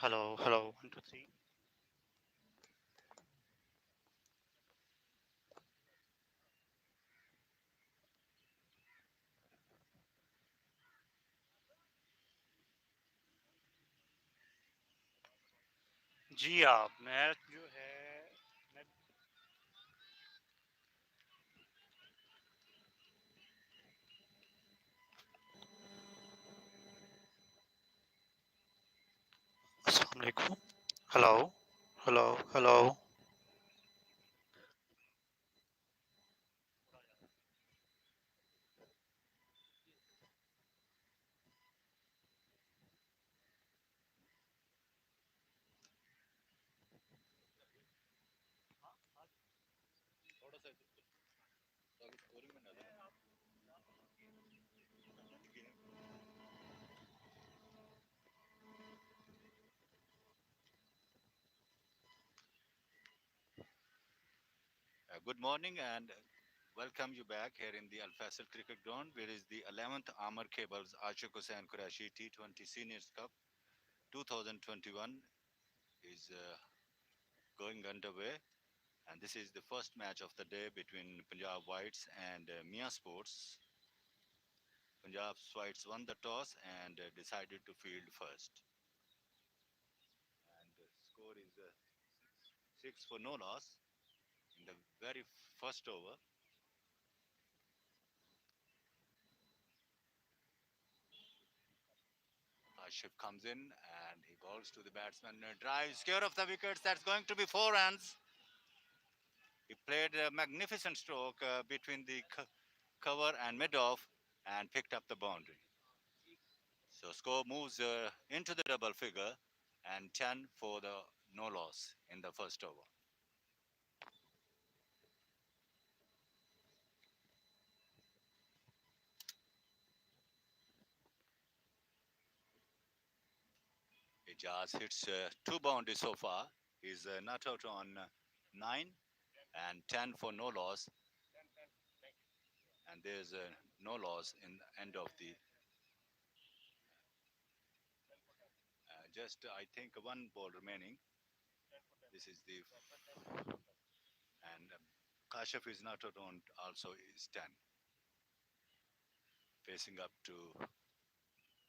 Hello, hello, 1, 2, 3. जी आप मैं जो है मैं अस्सलाम वालेकुम। Hello, hello, hello. Good morning and welcome you back here in the Al Faisal Cricket Ground, where is the 11th Amar Cables Ashok Hussain Qureshi T20 Seniors Cup 2021 is going underway, and this is the first match of the day between Punjab Whites and Mian Sports. Punjab Whites won the toss and decided to field first, and the score is 6 for no loss in the very first over. Kashif comes in and he bowls to the batsman. Drives, care of the wickets. That's going to be 4 runs. He played a magnificent stroke between the cover and mid off and picked up the boundary. So score moves into the double figure and 10 for the no loss in the first over. Ijaz hits two boundaries so far. He's not out on 9 and 10 for no loss. And there's no loss in the end of the just I think one ball remaining. This is the and Kashif is not around. Also is 10, facing up to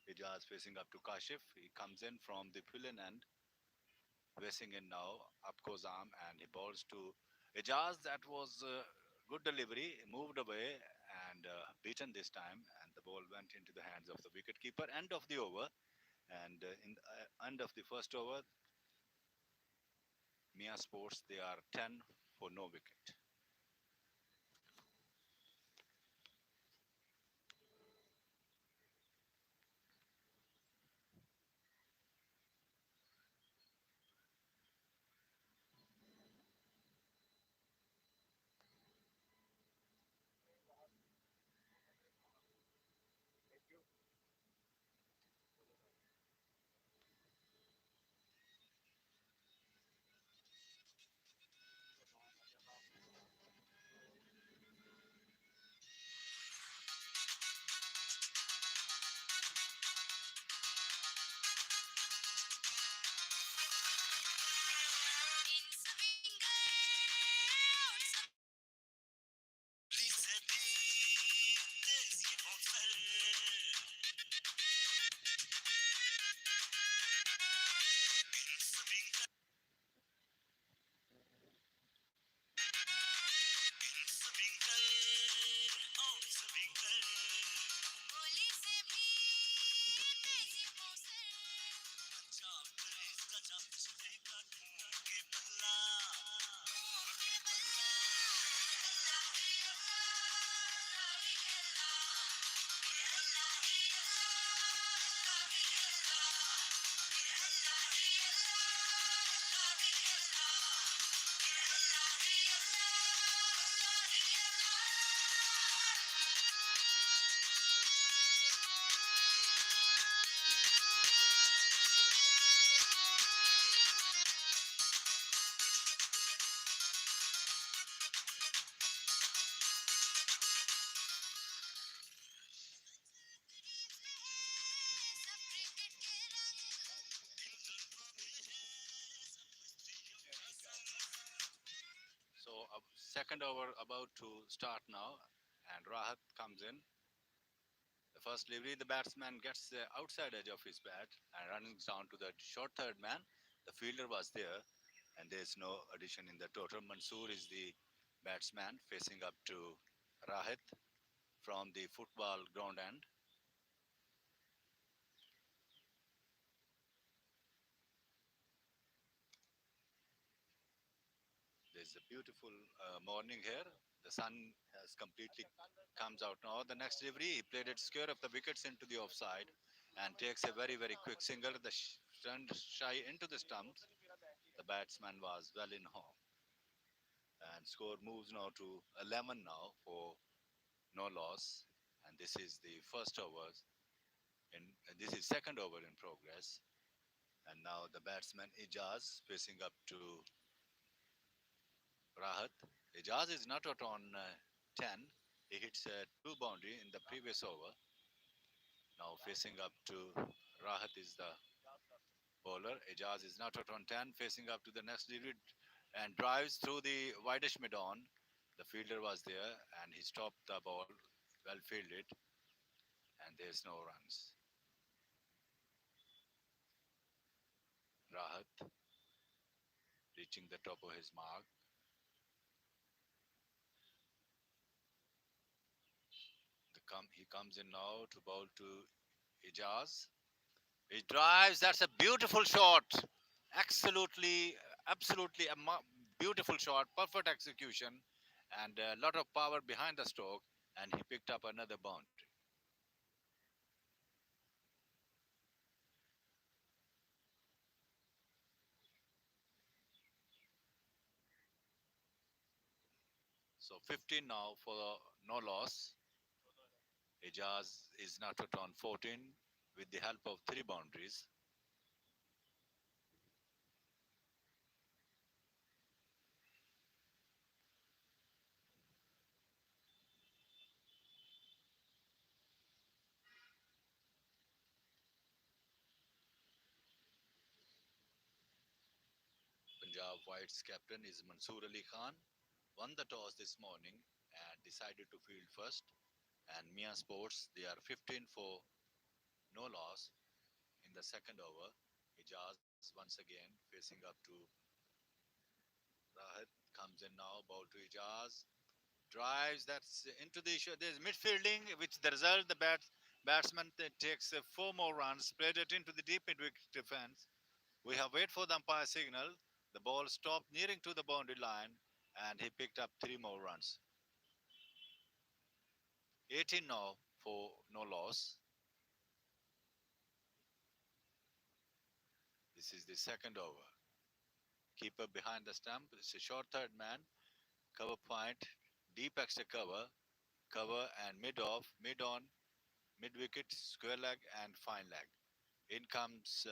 Ijaz, facing up to Kashif. He comes in from the pillin end, facing in now. Up goes arm and he balls to Ijaz. That was good delivery. Moved away and beaten this time, and the ball went into the hands of the wicketkeeper. End of the over, and in the end of the first over, Mia Sports they are 10 for no wicket. Second over about to start now, and Rahat comes in. The first delivery, the batsman gets the outside edge of his bat and running down to the short third man. The fielder was there, and there's no addition in the total. Mansoor is the batsman facing up to Rahit from the football ground end. There's a beautiful morning here. The sun has completely comes out now. The next delivery, he played it square of the wickets into the offside and takes a very, very quick single. The turned shy into the stumps. The batsman was well in home. And score moves now to 11 now for no loss. And this is the first over in this is second over in progress. And now the batsman Ijaz facing up to Rahat. Ijaz is not out on 10. He hits a two boundary in the previous over. Now facing up to Rahat is the bowler. Ijaz is not out on 10. Facing up to the next delivery and drives through the widest mid on. The fielder was there and he stopped the ball, well fielded, and there's no runs. Rahat reaching the top of his mark. He comes in now to bowl to Ijaz. He drives. That's a beautiful shot. Absolutely, absolutely a beautiful shot. Perfect execution, and a lot of power behind the stroke. And he picked up another boundary. So 15 now for no loss. Ijaz is now to on 14 with the help of three boundaries. Punjab White's captain is Mansoor Ali Khan. Won the toss this morning and decided to field first. And Mian Sports, they are 15 for no loss in the second over. Ijaz once again facing up to Rahat comes in now, ball to Ijaz, drives that's into the there's midfielding, which the result the batsman takes four more runs, spread it into the deep mid-wicket defense. We have wait for the umpire signal. The ball stopped nearing to the boundary line, and he picked up three more runs. 18 now for no loss. This is the second over. Keeper behind the stump. It's a short third man. Cover point. Deep extra cover. Cover and mid off. Mid on. Mid wicket. Square leg and fine leg. In comes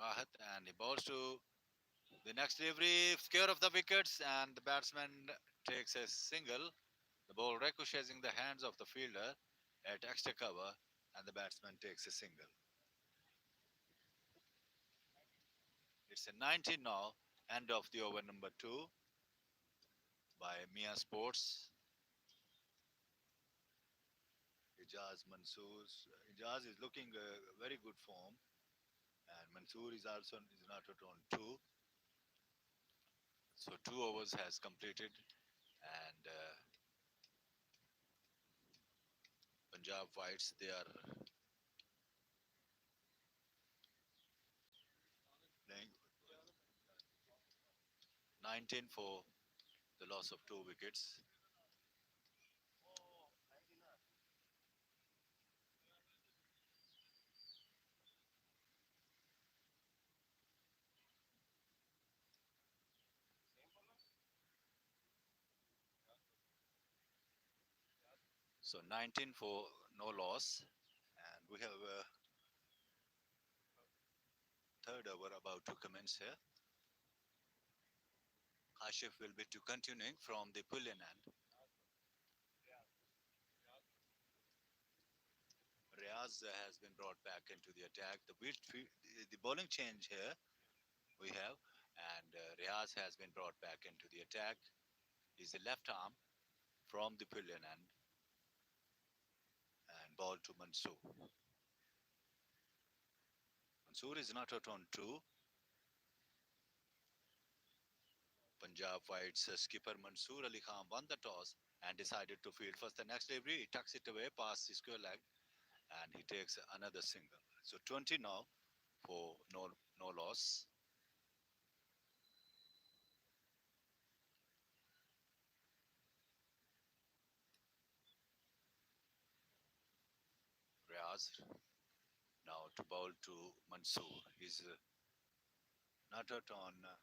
Rahat and he bowls to the next delivery. Scare of the wickets and the batsman takes a single. The ball ricocheting the hands of the fielder at extra cover and the batsman takes a single. It's a 19 now. End of the over number two by Mia Sports. Ijaz is looking very good form, and Mansoor is also is not at on two. So two overs has completed, and Punjab Whites they are playing 19 for the loss of two wickets. So 19 for no loss, and we have a third over about to commence here. Kashif will be to continuing from the Pullian end. Riaz has been brought back into the attack. The bowling change here we have. And Riaz has been brought back into the attack. He's the left arm from the pillion and ball to Mansoor. Mansoor is not out on two. Punjab White's skipper Mansoor Ali Khan won the toss and decided to field first. The next delivery, he tucks it away past the square leg and he takes another single. So 20 now for no loss. Riaz now to bowl to Mansoor. He's not out on the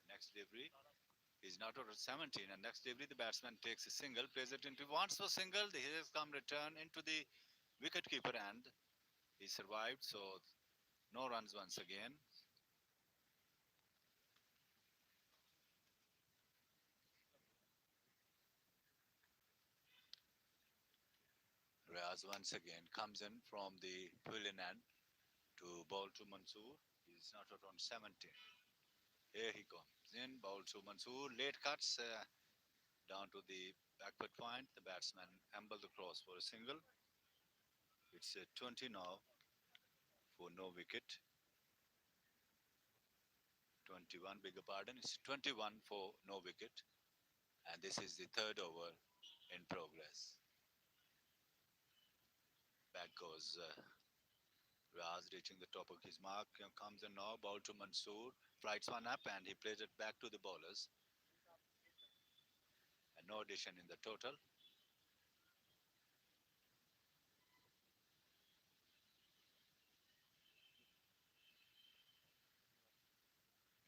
next delivery. He's not out of 17, and next delivery the batsman takes a single, plays it into once for single. He has come return into the wicket keeper, and he survived. So no runs once again. Riaz once again comes in from the pavilion end to bowl to Mansoor. He's not out on 17. Here he comes in, bowl to Mansoor. Late cuts down to the backward point. The batsman ambled across for a single. It's 20 now for no wicket. 21, beg your pardon. It's 21 for no wicket. And this is the third over in progress. Back goes Raz reaching the top of his mark. Comes in now, ball to Mansoor. Flights one up and he plays it back to the bowlers. And no addition in the total.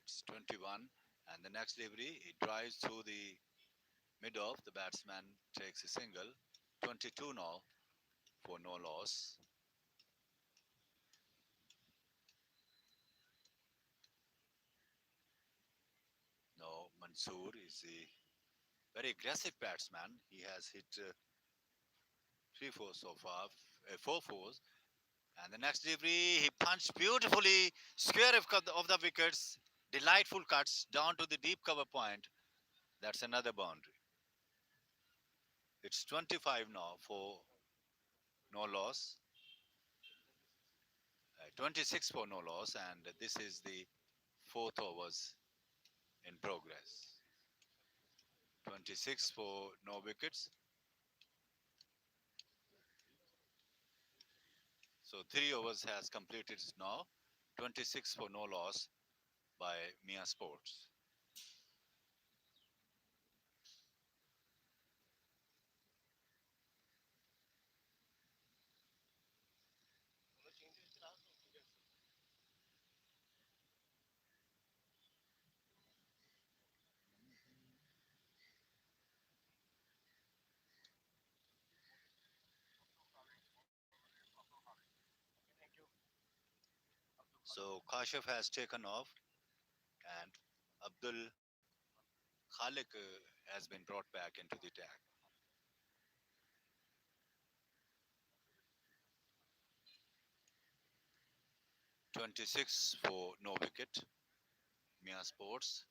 It's 21. And the next delivery, he drives through the mid off. The batsman takes a single. 22 now for no loss. No, Mansoor is a very aggressive batsman. He has hit three fours so far, four fours. And the next delivery, he punched beautifully, square of the wickets, delightful cuts down to the deep cover point. That's another boundary. It's 25 now for no loss, 26 for no loss, and this is the fourth overs in progress. 26 for no wickets. So 3 overs has completed now. 26 for no loss by Mian Sports. So Kashif has taken off and Abdul Khalik has been brought back into the attack. 26 for no wicket. Mia Sports.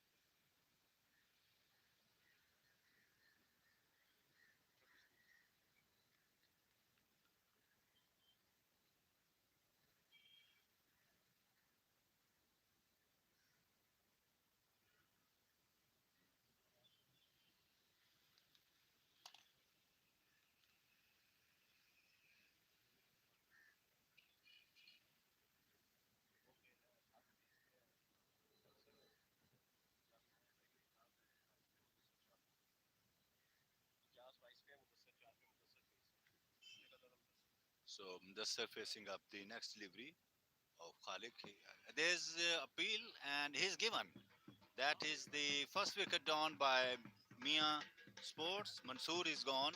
So Mudassar facing up the next delivery of Khalik. There's appeal and he's given. That is the first wicket down by Mia Sports. Mansoor is gone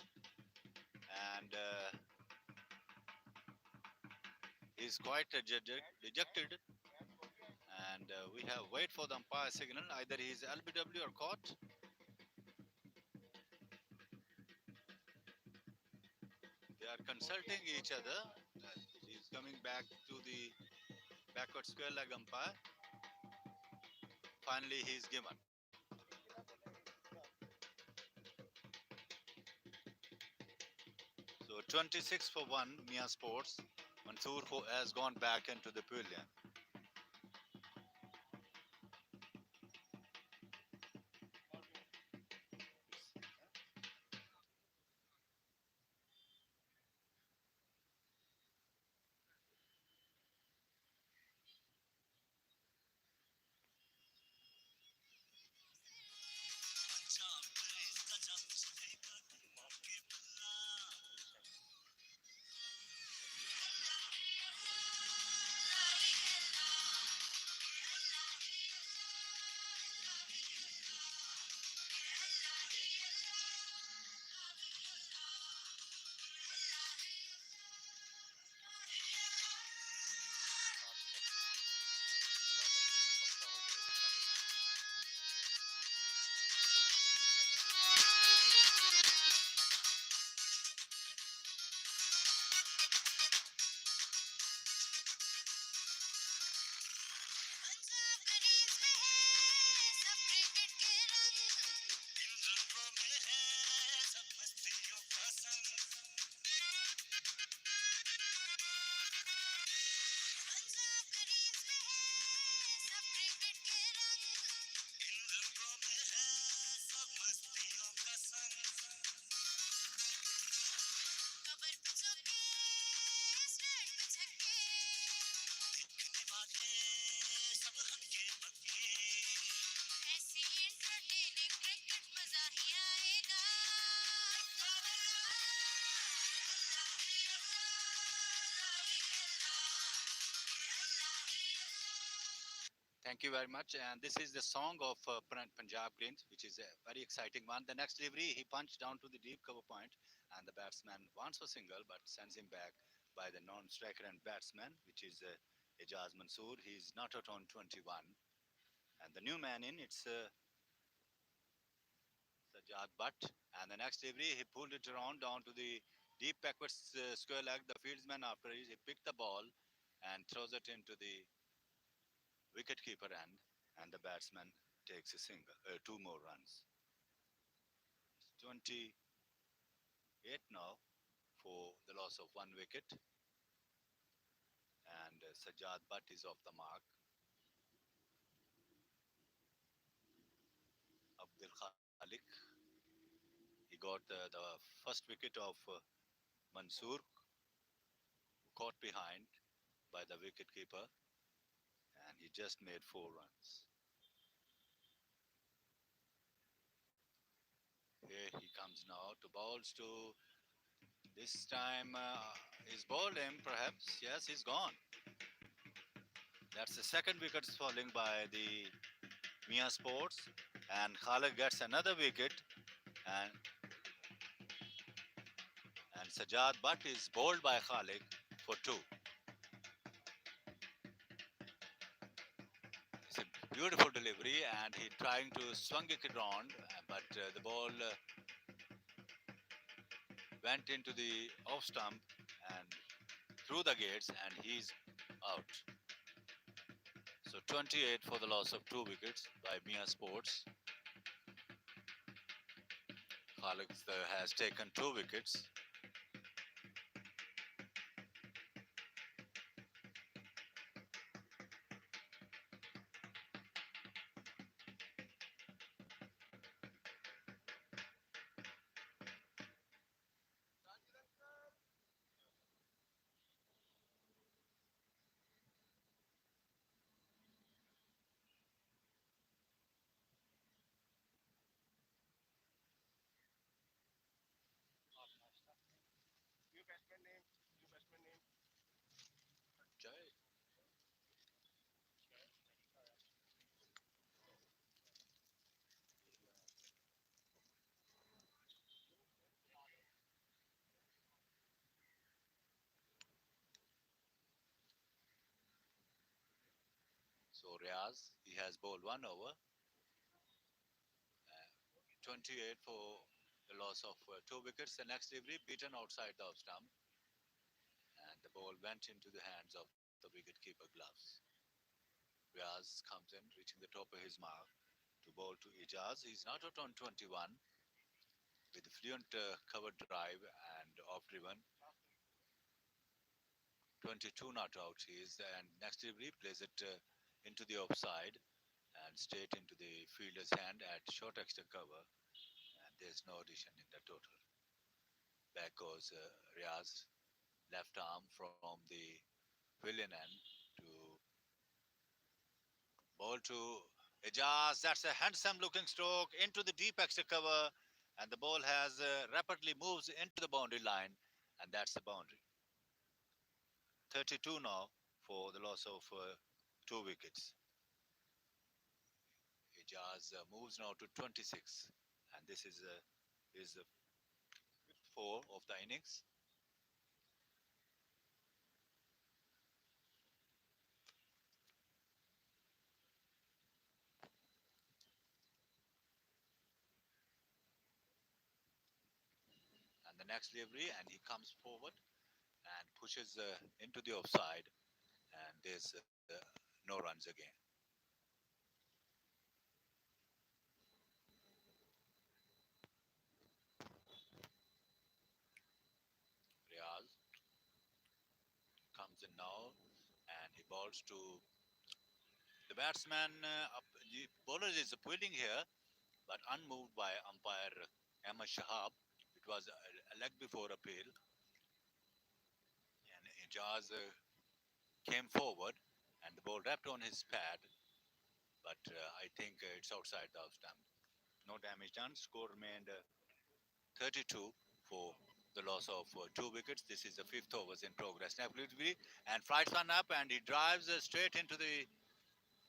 and he's quite dejected. And we have wait for the umpire signal. Either he's LBW or caught. They are consulting each other. It is coming back to the backward square leg umpire. Finally, he's given. So 26 for 1, Mian Sports. Mansoor has gone back into the pavilion. Thank you very much. And this is the song of Punjab Greens, which is a very exciting one. The next delivery, he punched down to the deep cover point, and the batsman wants for single, but sends him back by the non-striker and batsman, which is Ijaz Mansoor. He's not out on 21. And the new man in, it's Sajjad Butt. And the next delivery, he pulled it around down to the deep backwards square leg. The fieldsman, after he picked the ball and throws it into the wicketkeeper end, and the batsman takes a single, two more runs. It's 28 now for the loss of one wicket, and Sajjad Butt is off the mark. Abdul Khalik, he got the first wicket of Mansoor, caught behind by the wicketkeeper, and he just made 4 runs. Here he comes now to bowls to this time. Is bowled him perhaps? Yes, he's gone. That's the second wicket falling by the Mia Sports, and Khalid gets another wicket, and Sajjad Butt is bowled by Khalid for two. It's a beautiful delivery, and he trying to swing it around, but the ball went into the off stump and through the gates, and he's out. So 28 for the loss of two wickets by Mia Sports. Khalid has taken two wickets. So Riaz, he has bowled one over, 28 for the loss of two wickets. The next delivery beaten outside the off stump, and the and the ball went into the hands of the wicketkeeper gloves. Riaz comes in, reaching the top of his mark to bowl to Ijaz. He's not out on 21 with fluent cover drive and off driven. 22 not out he is, and next delivery plays it into the offside and straight into the fielder's hand at short extra cover, and there's no addition in the total. Back goes Riaz, left arm from the villain end to ball to Ijaz. That's a handsome looking stroke into the deep extra cover, and the ball has rapidly moves into the boundary line, and that's the boundary. 32 now for the loss of 2 wickets. Ijaz moves now to 26, and this is the fifth four of the innings. And the next delivery, and he comes forward and pushes into the offside, and there's no runs again. Riaz comes in now, and he balls to the batsman. The bowler is appealing here, but unmoved by umpire Ahmad Shahab. It was a leg before appeal, and Ijaz came forward, and the ball wrapped on his pad, but I think it's outside the off stump. No damage done. Score remained 32 for the loss of 2 wickets. This is the fifth overs in progress. Now, and flights one up, and he drives straight into the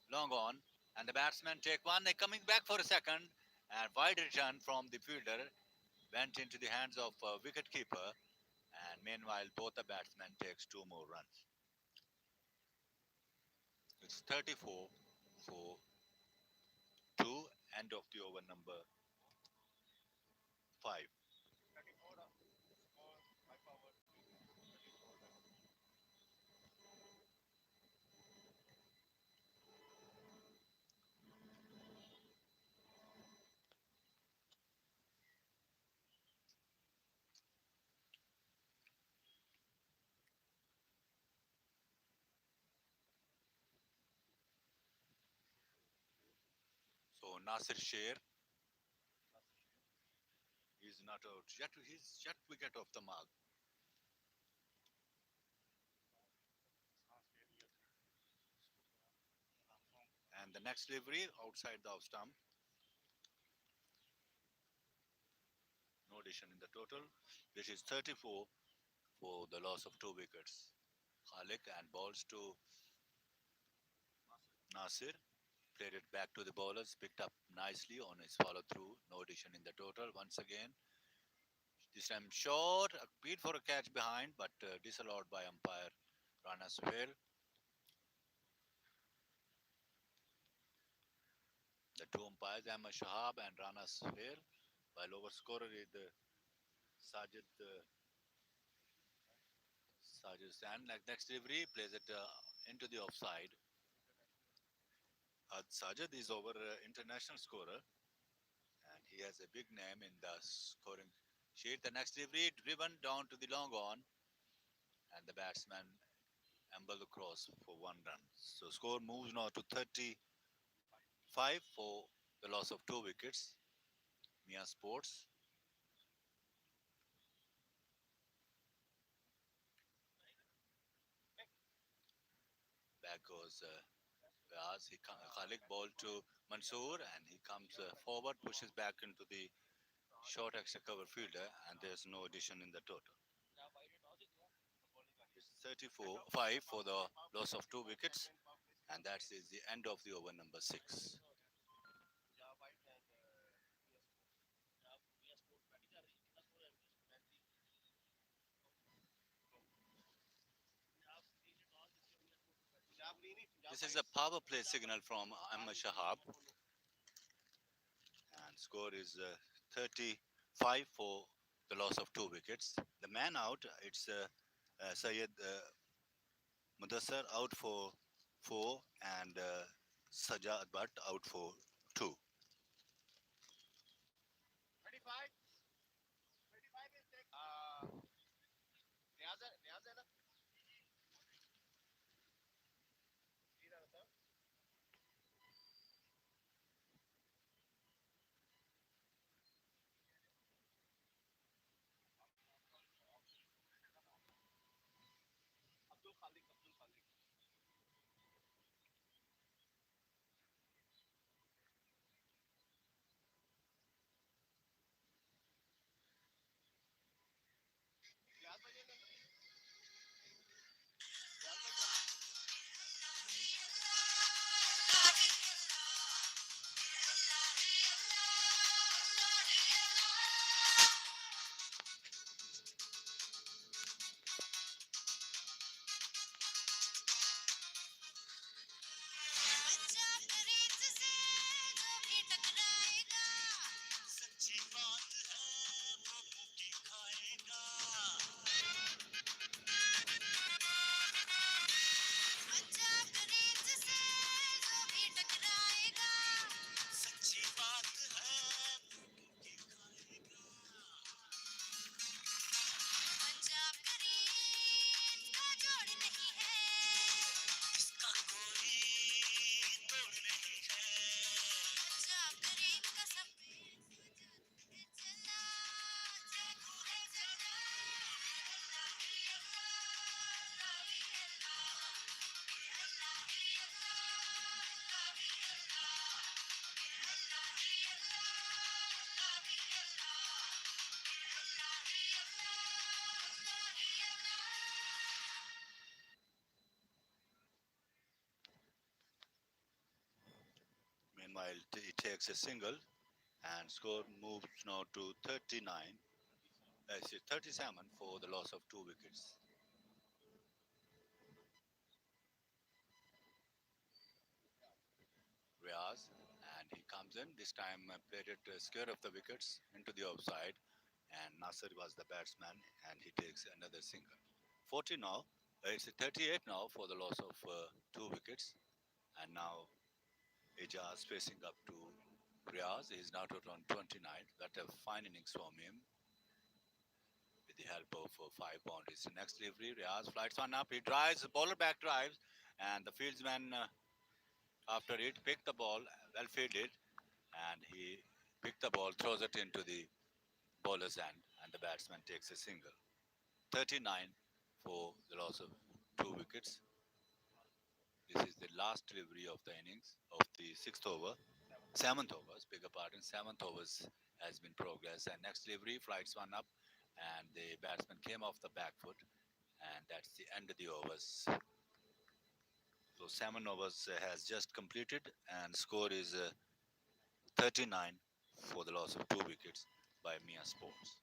long on, and the batsmen take one. They're coming back for a second, and wide return from the fielder went into the hands of wicket keeper, and meanwhile both the batsmen takes 2 more runs. It's 34 for 2, end of the over number 5. So Nasir Sher is not out yet. He's yet wicket off the mark. And the next delivery outside the off stump. No addition in the total. This is 34 for the loss of 2 wickets. Khalik and balls to Nasir. Played it back to the bowlers. Picked up nicely on his follow through. No addition in the total. Once again, this time short. Appealed for a catch behind, but disallowed by umpire Rana Suhail. The two umpires, Ahmad Shahab and Rana Suhail, while over scorer is the Sajid Sajid Stan. Like next delivery, plays it into the offside. Sajid is our international scorer, and he has a big name in the scoring sheet. The next delivery, driven down to the long on, and the batsman ambled across for 1 run. So score moves now to 35 for the loss of 2 wickets. Mian Sports. Back goes Riaz. Khalik ball to Mansoor, and he comes forward, pushes back into the short extra cover fielder, and there's no addition in the total. It's 34 5 for the loss of 2 wickets, and that is the end of the over number 6. This is a power play signal from Ahmad Shahab, and score is 35 for the loss of 2 wickets. The man out, it's Sayed Mudassar out for 4 and Sajad Bhatt out for 2. Meanwhile, he takes a single and score moves now to 39, 37 for the loss of 2 wickets. Riaz, and he comes in. This time played it square of the wickets into the offside, and Nasser was the batsman, and he takes another single. 40 now. It's 38 now for the loss of 2 wickets, and now Ijaz facing up to Riaz. He's now out on 29. That a fine innings from him with the help of 5 boundaries. Next delivery, Riaz flights one up. He drives, the bowler back drives, and the fieldsman after it picked the ball, well fielded, and he picked the ball, throws it into the bowler's hand, and the batsman takes a single. 39 for the loss of 2 wickets. This is the last delivery of the innings of the sixth over. Seventh overs, bigger pardon, seventh overs has been progress, and next delivery flights one up, and the batsman came off the back foot, and that's the end of the overs. So 7 overs has just completed, and score is 39 for the loss of 2 wickets by Mian Sports.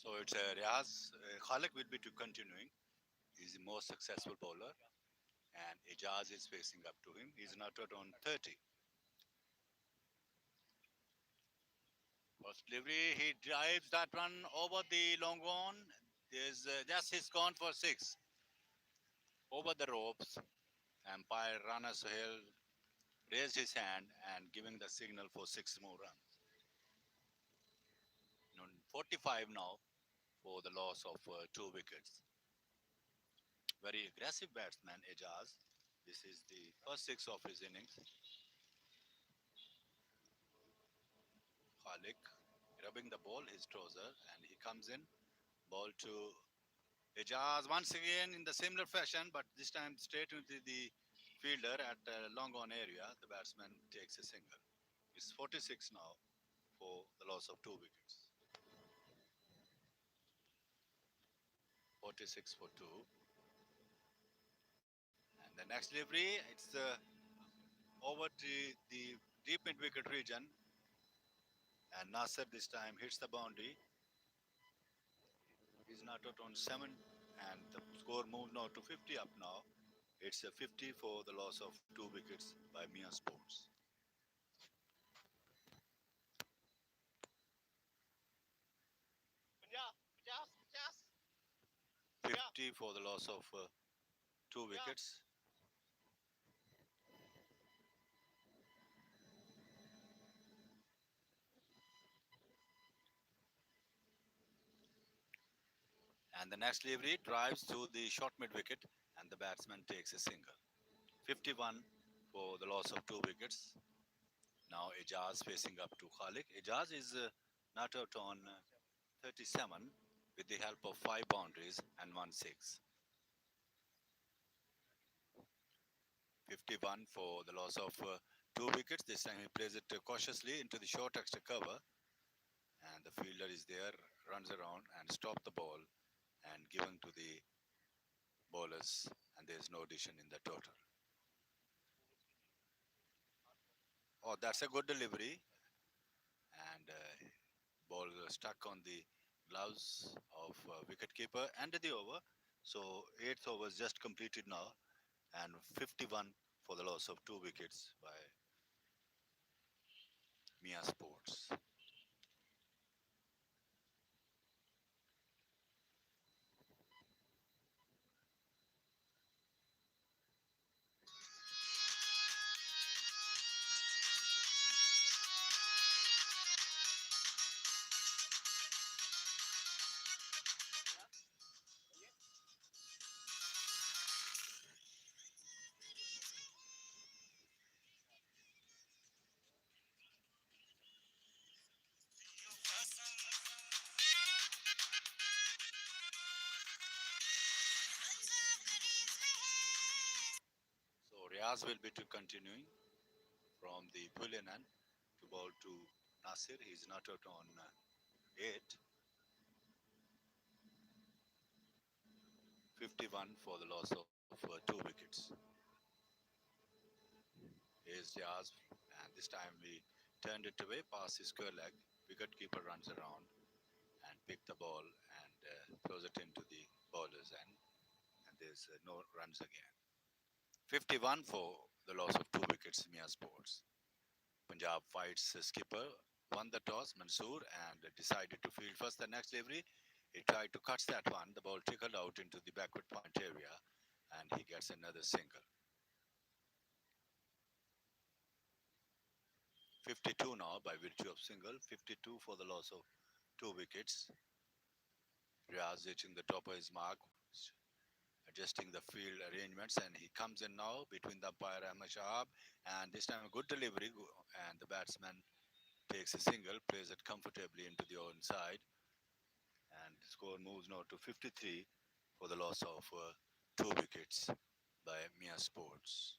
So it's Riaz. Khalik will be to continuing. He's the most successful bowler, and Ijaz is facing up to him. He's not out on 30. First delivery, he drives that one over the long on. There's just he's gone for 6 over the ropes. Umpire Rana Sohail raised his hand and giving the signal for 6 more runs. 45 now for the loss of 2 wickets. Very aggressive batsman, Ejaz. This is the first six of his innings. Khalik rubbing the ball, his trouser, and he comes in. Ball to Ejaz once again in the similar fashion, but this time straight into the fielder at the long on area. The batsman takes a single. It's 46 now for the loss of 2 wickets. 46 for 2. And the next delivery, it's over to the deep mid wicket region. And Nasser this time hits the boundary. He's not out on 7. And the score moves now to 50 up now. It's a 50 for the loss of 2 wickets by Mian Sports. Punjab, Punjab, Punjab. 50 for the loss of 2 wickets. And the next delivery drives to the short mid wicket, and the batsman takes a single. 51 for the loss of 2 wickets. Now Ejaz facing up to Khalik. Ejaz is not out on 37 with the help of 5 boundaries and 1 6. 51 for the loss of 2 wickets. This time he plays it cautiously into the short extra cover, and the fielder is there, runs around and stop the ball and given to the bowlers, and there's no addition in the total. Oh, that's a good delivery, and ball stuck on the gloves of wicketkeeper. Ended the over, so eighth over is just completed now, and 51 for the loss of 2 wickets by Mia Sports. So Riaz will be to continuing from the pavilion end to bowl to Nasir. He's not out on 8. 51 for the loss of 2 wickets. Here's Riaz, and this time we turned it away past his square leg. Wicketkeeper runs around and pick the ball and throws it into the bowler's end, and there's no runs again. 51 for the loss of 2 wickets, Mia Sports. Punjab fights skipper, won the toss, Mansoor, and decided to field first the next delivery. He tried to catch that one. The ball trickled out into the backward point area, and he gets another single. 52 now by virtue of single. 52 for the loss of 2 wickets. Riaz reaching the top of his mark, adjusting the field arrangements, and he comes in now between the umpire Ahmed Shahab, and this time a good delivery, and the batsman takes a single, plays it comfortably into the own side, and the score moves now to 53 for the loss of 2 wickets by Mia Sports.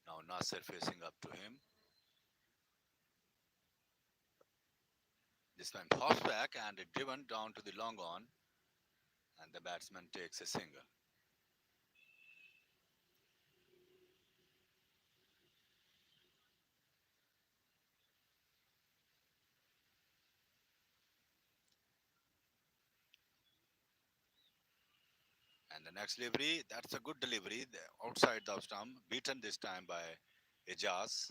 Now Nasser facing up to him. This time hops back and it driven down to the long on, and the batsman takes a single. And the next delivery, that's a good delivery, outside the stump, beaten this time by Ejaz.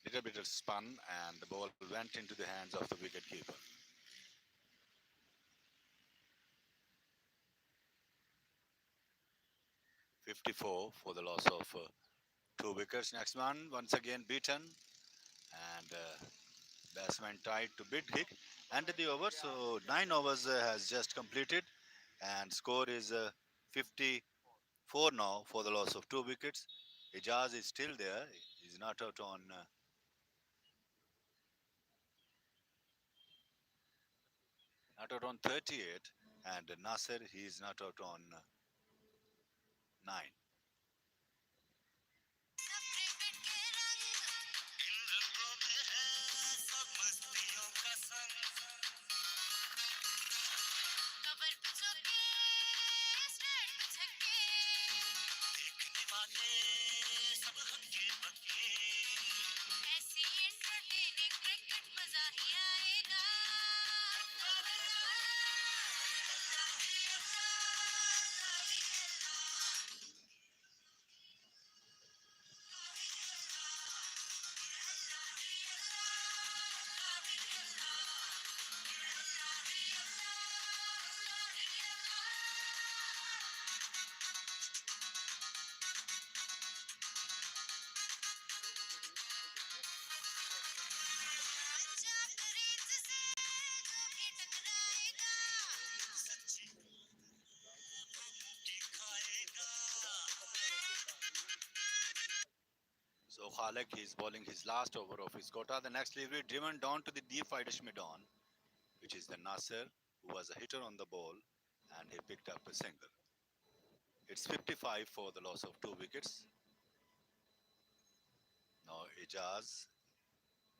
Little bit of spun, and the ball went into the hands of the wicket keeper. 54 for the loss of Two wickets. Next one, once again beaten, and batsman tried to beat hit. Ended the over, so 9 overs has just completed, and score is 54 now for the loss of two wickets. Ijaz is still there. He's not out on 38, and Nasser he is not out on 9. So Khalek is bowling his last over of his quota. The next delivery driven down to the deep Irish mid-on, which is the Nasser, who was a hitter on the ball, and he picked up a single. It's 55 for the loss of two wickets. Now Ijaz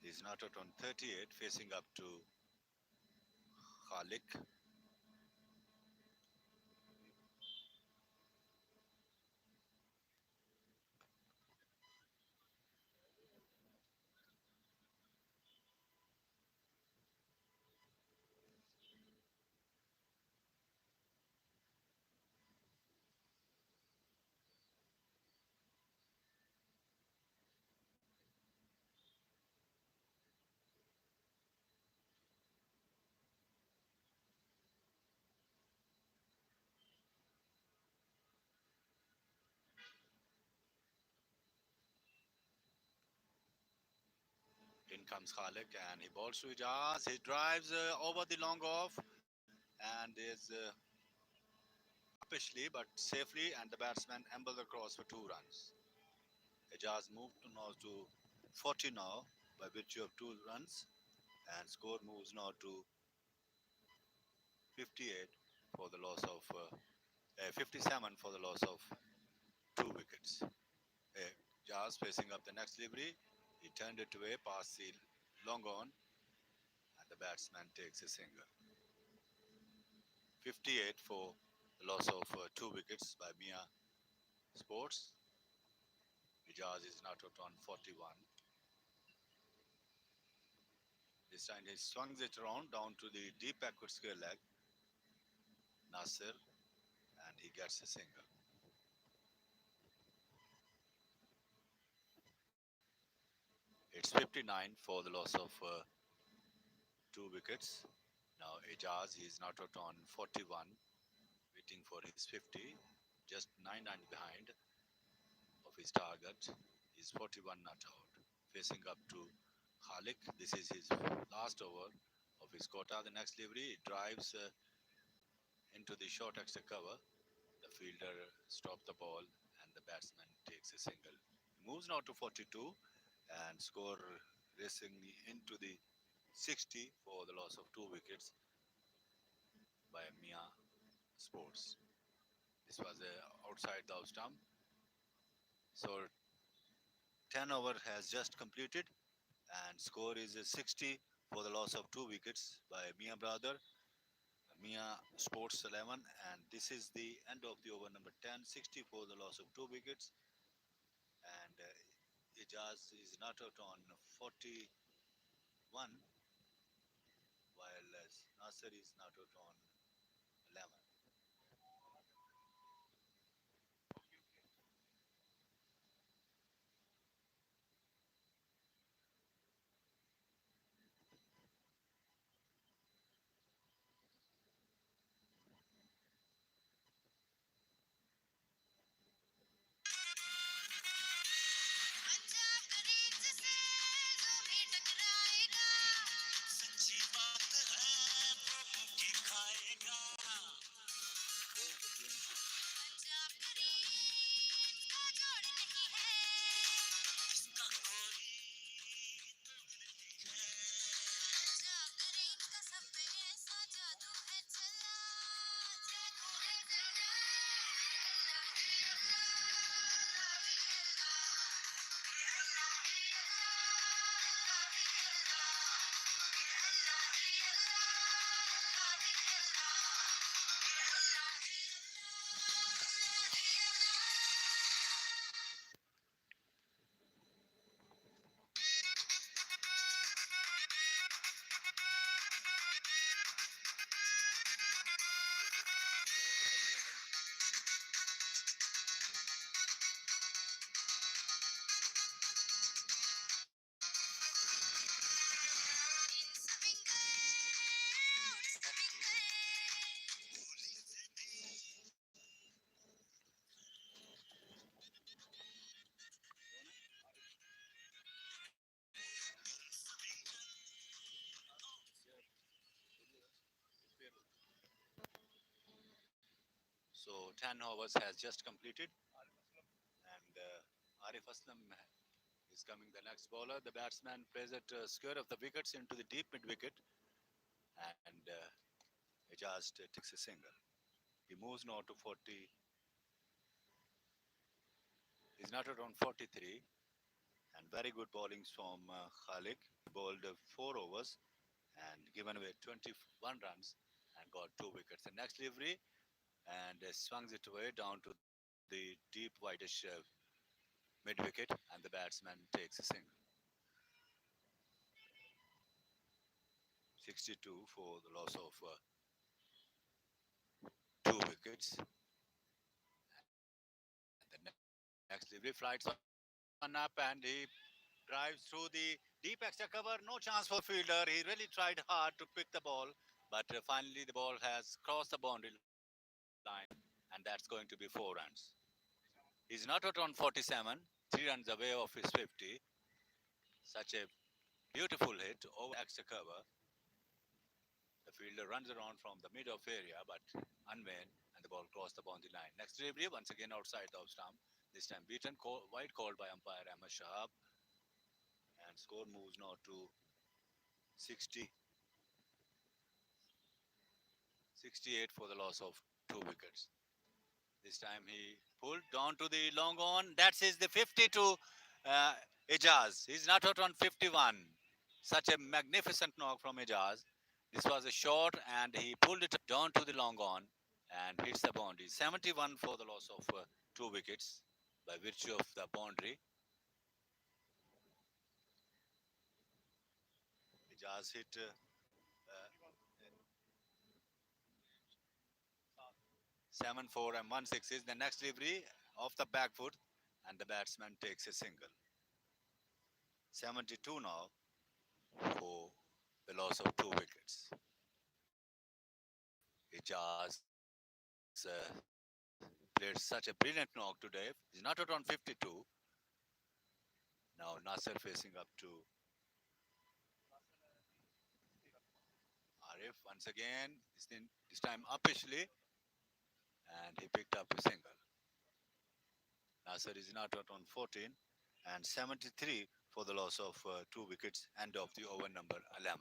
is not out on 38, facing up to Khalik. In comes Khalik and he bowls to Ijaz. He drives over the long off and is uppishly but safely, and the batsman ambled across for 2 runs. Ijaz moved to now to 40 now by virtue of 2 runs, and score moves now to 58 for the loss of 57 for the loss of two wickets. Ijaz facing up the next delivery. He turned it away past the long on, and the batsman takes a single. 58 for the loss of two wickets by Mian Sports. Ijaz is not out on 41. This time he swings it around down to the deep backward square leg, Nasser, and he gets a single. It's 59 for the loss of two wickets. Now Ijaz is not out on 41, waiting for his 50, just 9 runs behind of his target. He's 41 not out, facing up to Khalik. This is his last over of his quota. The next delivery drives into the short extra cover. The fielder stops the ball and the batsman takes a single. Moves now to 42 and score racing into the 60 for the loss of two wickets by Mian Sports. This was outside the off stump. So 10 over has just completed and score is 60 for the loss of two wickets by Mian brother, Mian Sports 11, and this is the end of the over number 10, 60 for the loss of two wickets, and Ijaz is not out on 41 while Nasser is not out on 11. So 10 overs has just completed, and Arif Aslam is coming the next bowler. The batsman plays it square of the wickets into the deep mid wicket, and Ijaz takes a single. He moves now to 40. He's not around 43, and very good bowlings from Khalik. He bowled 4 overs and given away 21 runs and got 2 wickets. The next delivery and swung it away down to the deep whitish mid wicket, and the batsman takes a single. 62 for the loss of 2 wickets. And the next delivery flights one up and he drives through the deep extra cover. No chance for the fielder. He really tried hard to pick the ball, but finally the ball has crossed the boundary line, and that's going to be 4 runs. He's not out on 47, 3 runs away of his 50. Such a beautiful hit over the extra cover. The fielder runs around from the mid off area, but unwin, and the ball crossed the boundary line. Next delivery, once again outside the off stump. This time beaten, wide called by umpire Ahmed Shahab, and score moves now to 60, 68 for the loss of 2 wickets. This time he pulled down to the long on. That's his the 52 uh, Ijaz. He's not out on 51. Such a magnificent knock from Ijaz. This was a short and he pulled it down to the long on and hits the boundary. 71 for the loss of 2 wickets by virtue of the boundary. Ijaz hit 7-4 and 1-6 is the next delivery off the back foot and the batsman takes a single. 72 now for the loss of 2 wickets. Ijaz played such a brilliant knock today. He's not out on 52. Now Nasser facing up to Arif once again. This time uppishly, and he picked up a single. Nasser is not out on 14 and 73 for the loss of 2 wickets. End of the over number 11.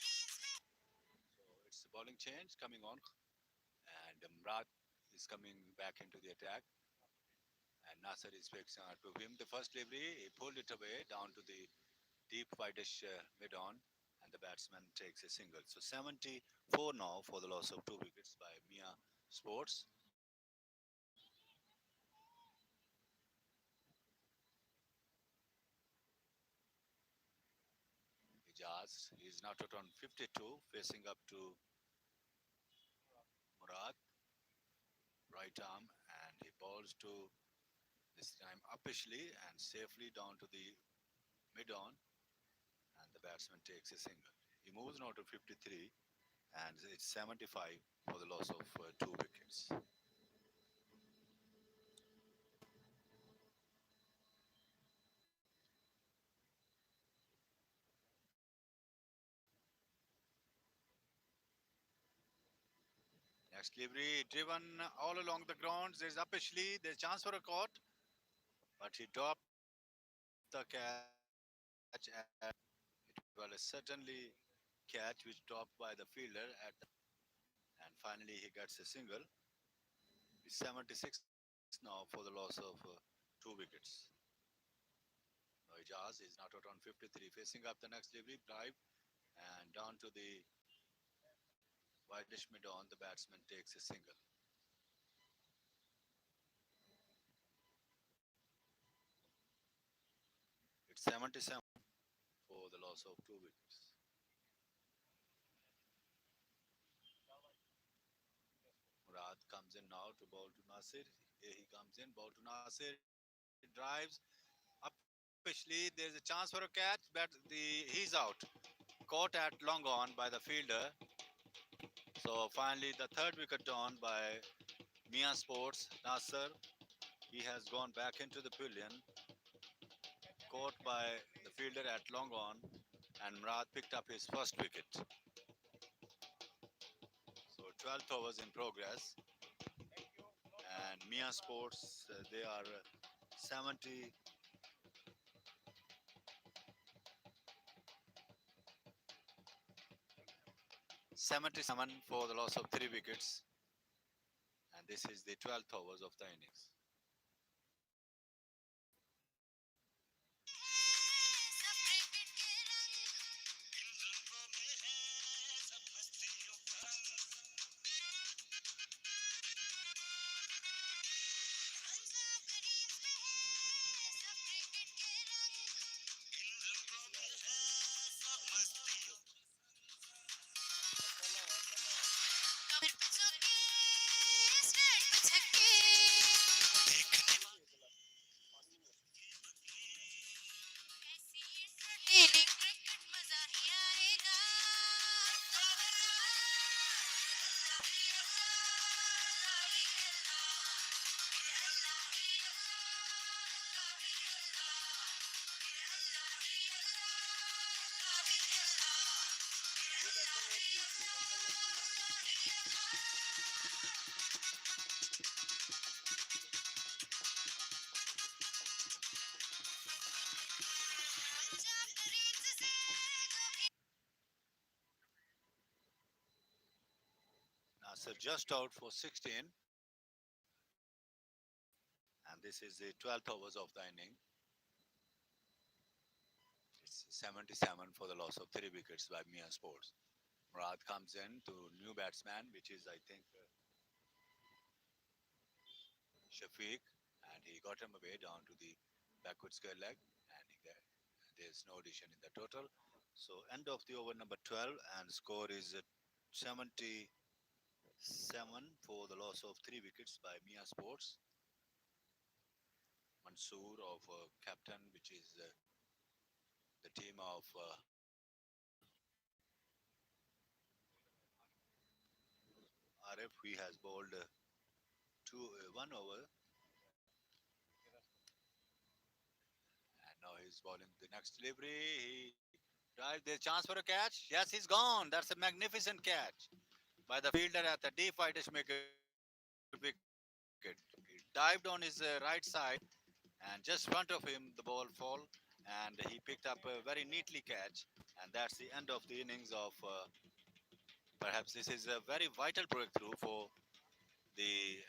So it's a bowling change coming on, and Murad is coming back into the attack, and Nasser is fixing to him. The first delivery, he pulled it away down to the deep whitish mid on, and the batsman takes a single. So 74 now for the loss of 2 wickets by Mian Sports. Ijaz is now out on 52, facing up to Murad, right arm, and he bowls to this time uppishly and safely down to the mid on, and the batsman takes a single. He moves now to 53, and it's 75 for the loss of 2 wickets. Next delivery, driven all along the grounds. There's uppishly, there's chance for a caught, but he dropped the catch, and it was certainly catch which dropped by the fielder at the, and finally he gets a single. It's 76 now for the loss of 2 wickets. Now Ijaz pass. He's not out on 53. Facing up the next delivery, drive, and down to the widish mid on. The batsman takes a single. It's 77 for the loss of 2 wickets. Murad comes in now to bowl to Nasir. Here he comes in, ball to Nasir. He drives uppishly. There's a chance for a catch, but he's out. Caught at long on by the fielder. So finally, the third wicket drawn by Mian Sports. Nasser, he has gone back into the pavilion, caught by the fielder at long on, and Murad picked up his first wicket. So 12th overs in progress, and Mian Sports, they are 70 77 for the loss of 3 wickets, and this is the 12th overs of the innings. Nasser just out for 16, and this is the 12th overs of the inning. It's 77 for the loss of 3 wickets by Mian Sports. Murad comes in to new batsman, which is, I think, Shafiq, and he got him away down to the backward square leg, and there's no addition in the total. So end of the over number 12, and score is 77 for the loss of 3 wickets by Mian Sports. Mansoor of captain, which is the team of Arif. He has bowled 1 over, and now he's bowling the next delivery. He drives. There's chance for a catch. Yes, he's gone. That's a magnificent catch by the fielder at the deep widish wicket. He dived on his right side, and just front of him the ball fall, and he picked up a very neatly catch, and that's the end of the innings of perhaps this is a very vital breakthrough for the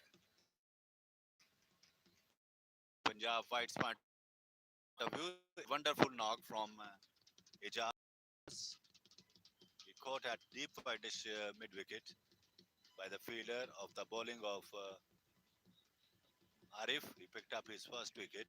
Punjab White's point of view. Wonderful knock from Ijaz. He caught at deep widish mid wicket by the fielder of the bowling of Arif. He picked up his first wicket.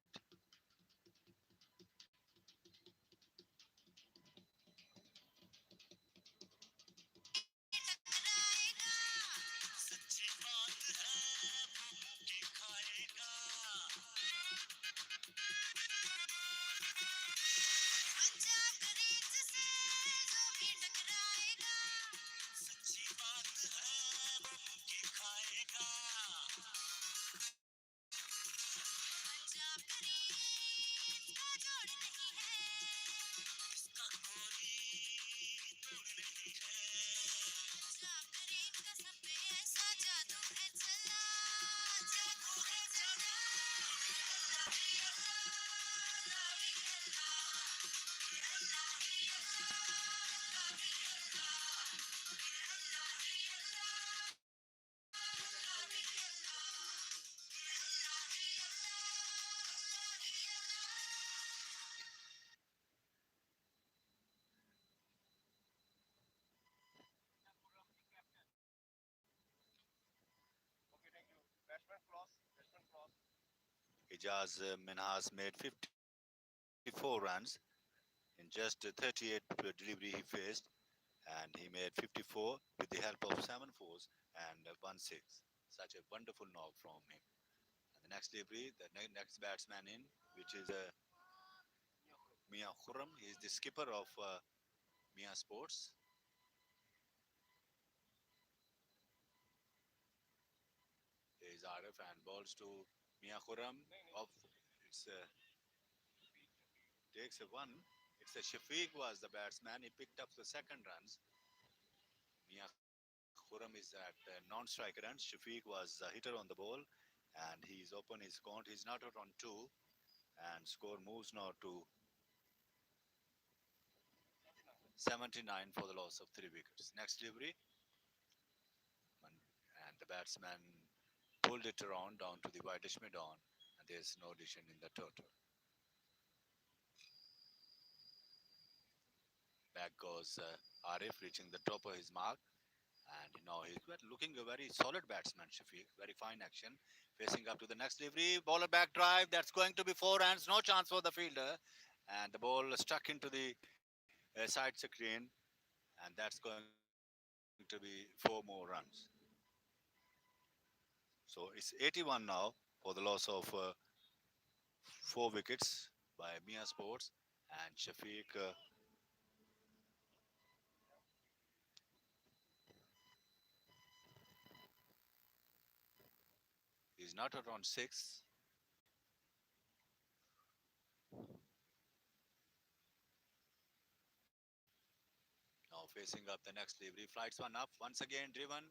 Ijaz Minhas made 54 runs in just 38 delivery he faced, and he made 54 with the help of 7 fours and 1 6. Such a wonderful knock from him. And the next delivery, the next batsman in, which is Mia Khurram. He is the skipper of Mia Sports. There is Arif and balls to Mia Khurram. Of it's takes a one. It's a Shafiq was the batsman. He picked up the second runs. Mia Khurram is at non-strike runs. Shafiq was a hitter on the ball, and he's open his count. He's not out on two, and score moves now to 79 for the loss of 3 wickets. Next delivery, and the batsman pulled it around down to the whitish mid-on, and there's no addition in the total. Back goes Arif, reaching the top of his mark, and now he's looking a very solid batsman, Shafiq. Very fine action. Facing up to the next delivery, bowler back drive. That's going to be four runs. No chance for the fielder, and the ball stuck into the side screen, and that's going to be four more runs. So it's 81 now for the loss of 4 wickets by Mia Sports, and Shafiq is not around six. Now facing up the next delivery, flights one up, once again driven,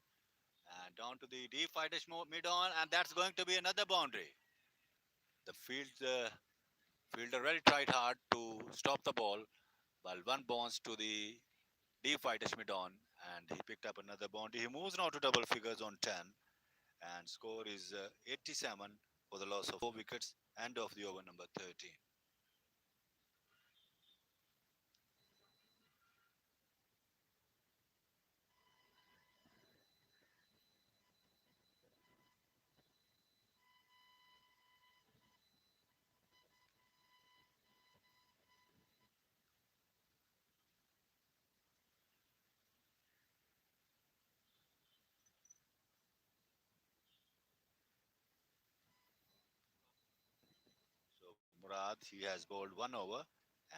and down to the deep fightish mid on, and that's going to be another boundary. The fielder really tried hard to stop the ball, while one bounce to the deep fightish mid on, and he picked up another boundary. He moves now to double figures on 10, and score is 87 for the loss of 4 wickets. End of the over number 13. So Murad, he has bowled 1 over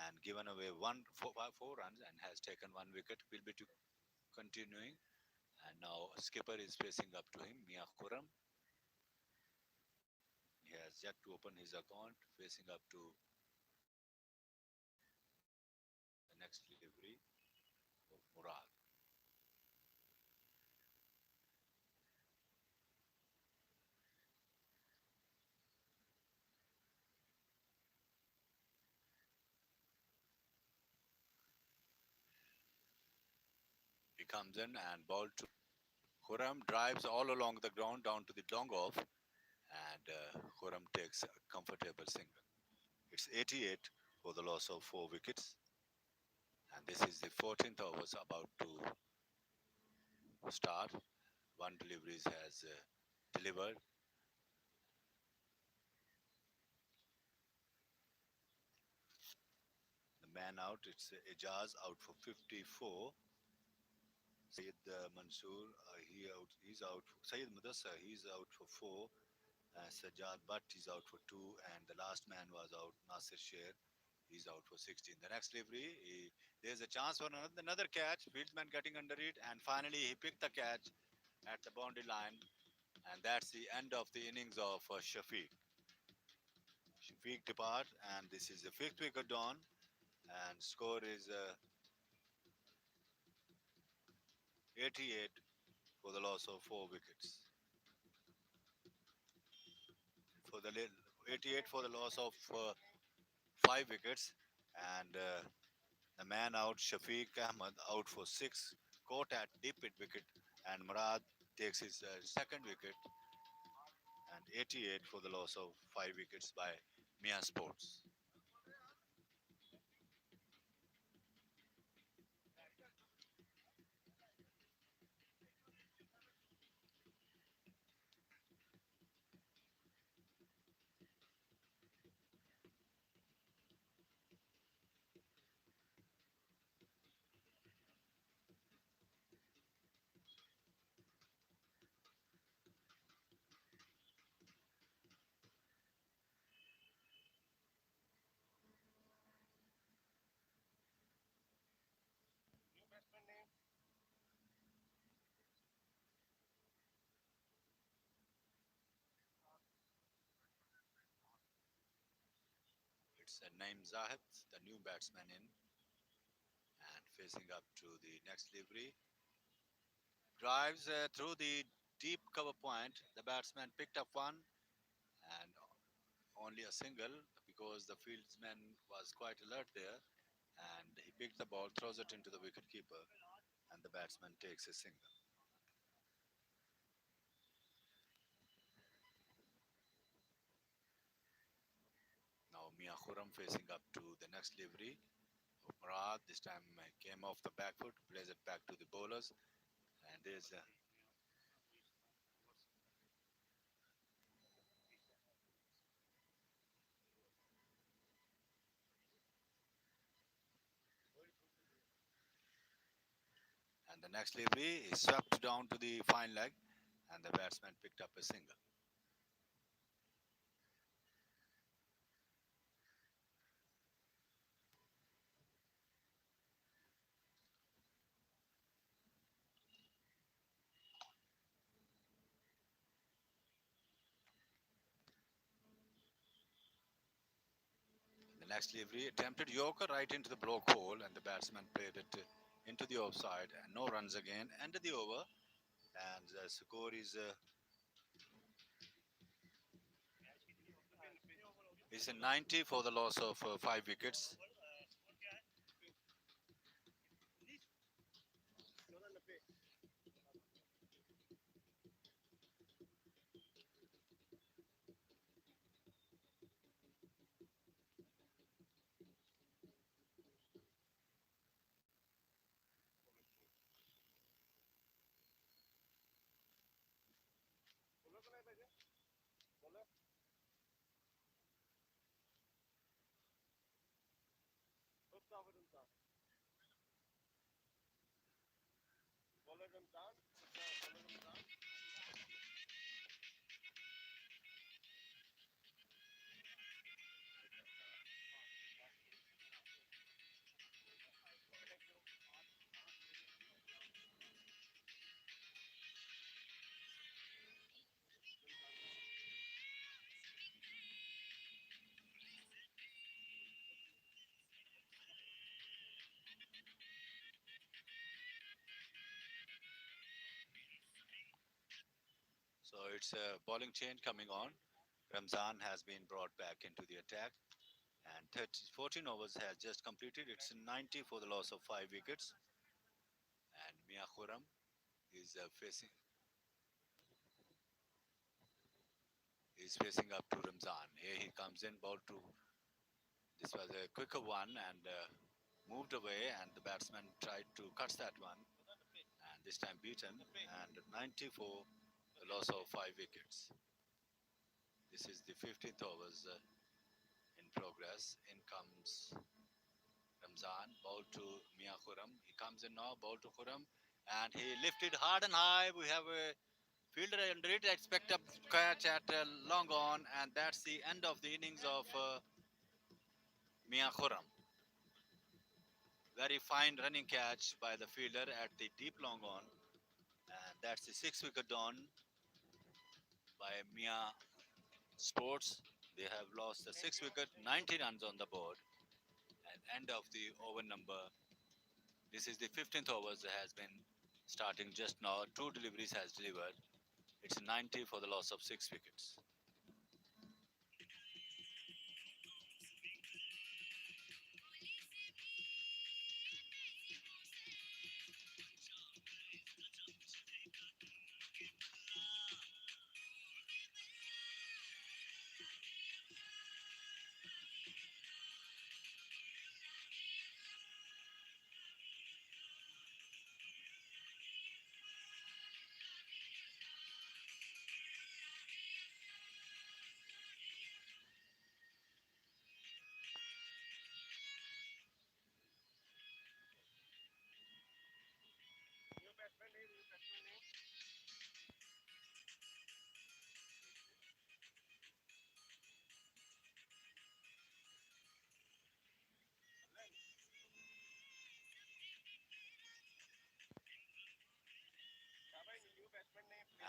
and given away 4 runs and has taken 1 wicket. Will be to continuing, and now skipper is facing up to him, Mia Khurram. He has yet to open his account, facing up to the next delivery of Murad. He comes in and ball to Khurram, drives all along the ground down to the long off, and Khurram takes a comfortable single. It's 88 for the loss of 4 wickets, and this is the 14th overs about to start. One delivery has delivered. The man out, it's Ijaz out for 54. Syed Mansoor, he's out. Syed Mudassar, he's out for 4. Sajjad Butt is out for 2. And the last man was out, Nasir Sher. He's out for 16. The next delivery, there's a chance for another catch. Fieldsman getting under it. And finally, he picked the catch at the boundary line. And that's the end of the innings of Shafiq. Shafiq depart. And this is the fifth wicket down. And score is 88 for the loss of 4 wickets. For the 88 for the loss of 5 wickets, and the man out, Shafiq Ahmed, out for 6, caught at deep mid wicket, and Murad takes his second wicket, and 88 for the loss of 5 wickets by Mia Sports. It's Naim Zahid, the new batsman in, and facing up to the next delivery. Drives through the deep cover point. The batsman picked up one and only a single because the fieldsman was quite alert there. And he picked the ball, throws it into the wicket keeper, and the batsman takes a single. Now Mia Khurram facing up to the next delivery. Murad this time came off the back foot, plays it back to the bowlers, and the next delivery is swept down to the fine leg, and the batsman picked up a single. The next delivery attempted Yorker right into the block hole, and the batsman played it into the offside, and no runs again. Ended the over, and the score is a 90 for the loss of 5 wickets. So it's a bowling change coming on. Ramzan has been brought back into the attack, and 14 overs has just completed. It's 90 for the loss of 5 wickets, and Mia Khurram is facing up to Ramzan. Here he comes in, ball to. This was a quicker one and moved away, and the batsman tried to cut that one, and this time beaten. And 90 for the loss of 5 wickets. This is the 15th overs in progress. In comes Ramzan, ball to Mia Khurram. He comes in now, ball to Khurram, and he lifted hard and high. We have a fielder under it. Expect a catch at long on, and that's the end of the innings of Mia Khurram. Very fine running catch by the fielder at the deep long on, and that's the 6 wicket down by Mia Sports. They have lost the 6 wicket, 90 runs on the board, and end of the over number. This is the 15th overs that has been starting just now. Two deliveries has delivered. It's 90 for the loss of 6 wickets.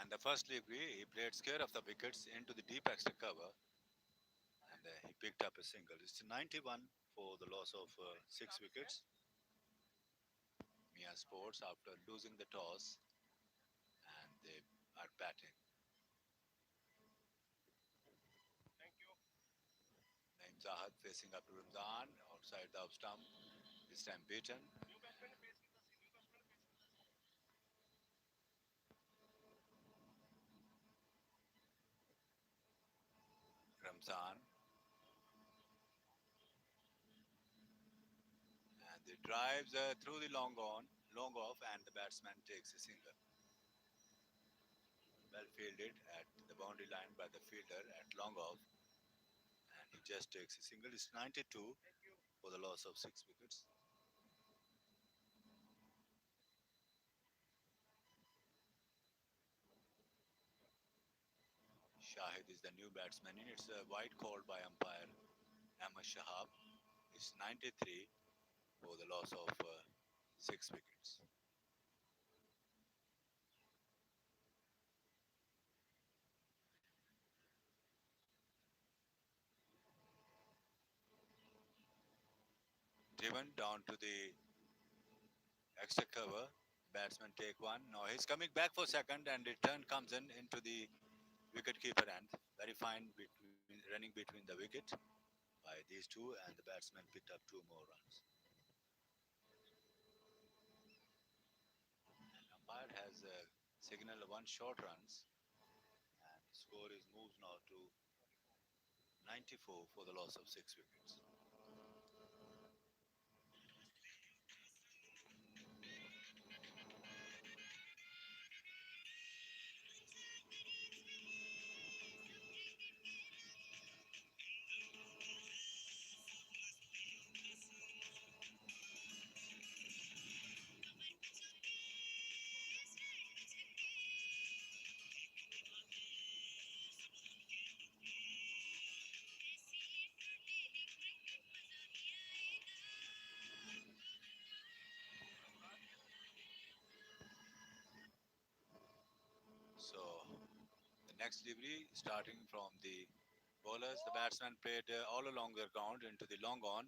And the first delivery, he played scare of the wickets into the deep extra cover, and he picked up a single. It's 91 for the loss of 6 wickets. Mia Sports, after losing the toss, and they are batting. Naim Zahad facing up to Ramzan outside the off stump. This time beaten. Ramzan, and they drives through the long off, and the batsman takes a single. Well fielded at the boundary line by the fielder at long off, and he just takes a single. It's 92 for the loss of 6 wickets. Shahid is the new batsman in. It's a wide call by umpire Ahmad Shahab. It's 93 for the loss of 6 wickets. Driven down to the extra cover. Batsman take one. Now he's coming back for second, and the turn comes in into the wicket keeper end. Very fine running between the wicket by these two, and the batsman picked up 2 more runs. And umpire has signaled one short runs, and the score is moves now to 94 for the loss of 6 wickets. So the next delivery starting from the bowlers. The batsman played all along the ground into the long on,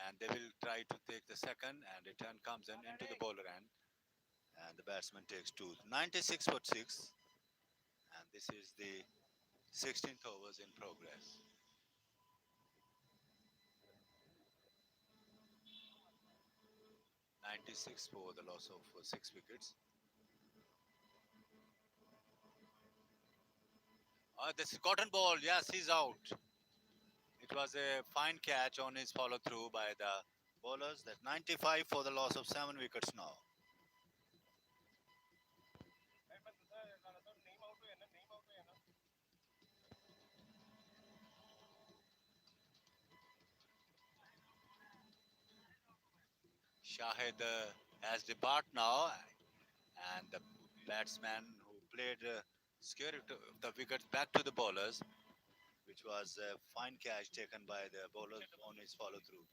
and they will try to take the second, and the turn comes in into the bowler end, and the batsman takes two. 96 for 6, and this is the 16th overs in progress. 96 for the loss of 6 wickets. This is cotton ball. Yes, he's out. It was a fine catch on his follow through by the bowlers. That 95 for the loss of 7 wickets now. Shahid has departed now, and the batsman who played scared the wickets back to the bowlers, which was a fine catch taken by the bowlers on his follow through.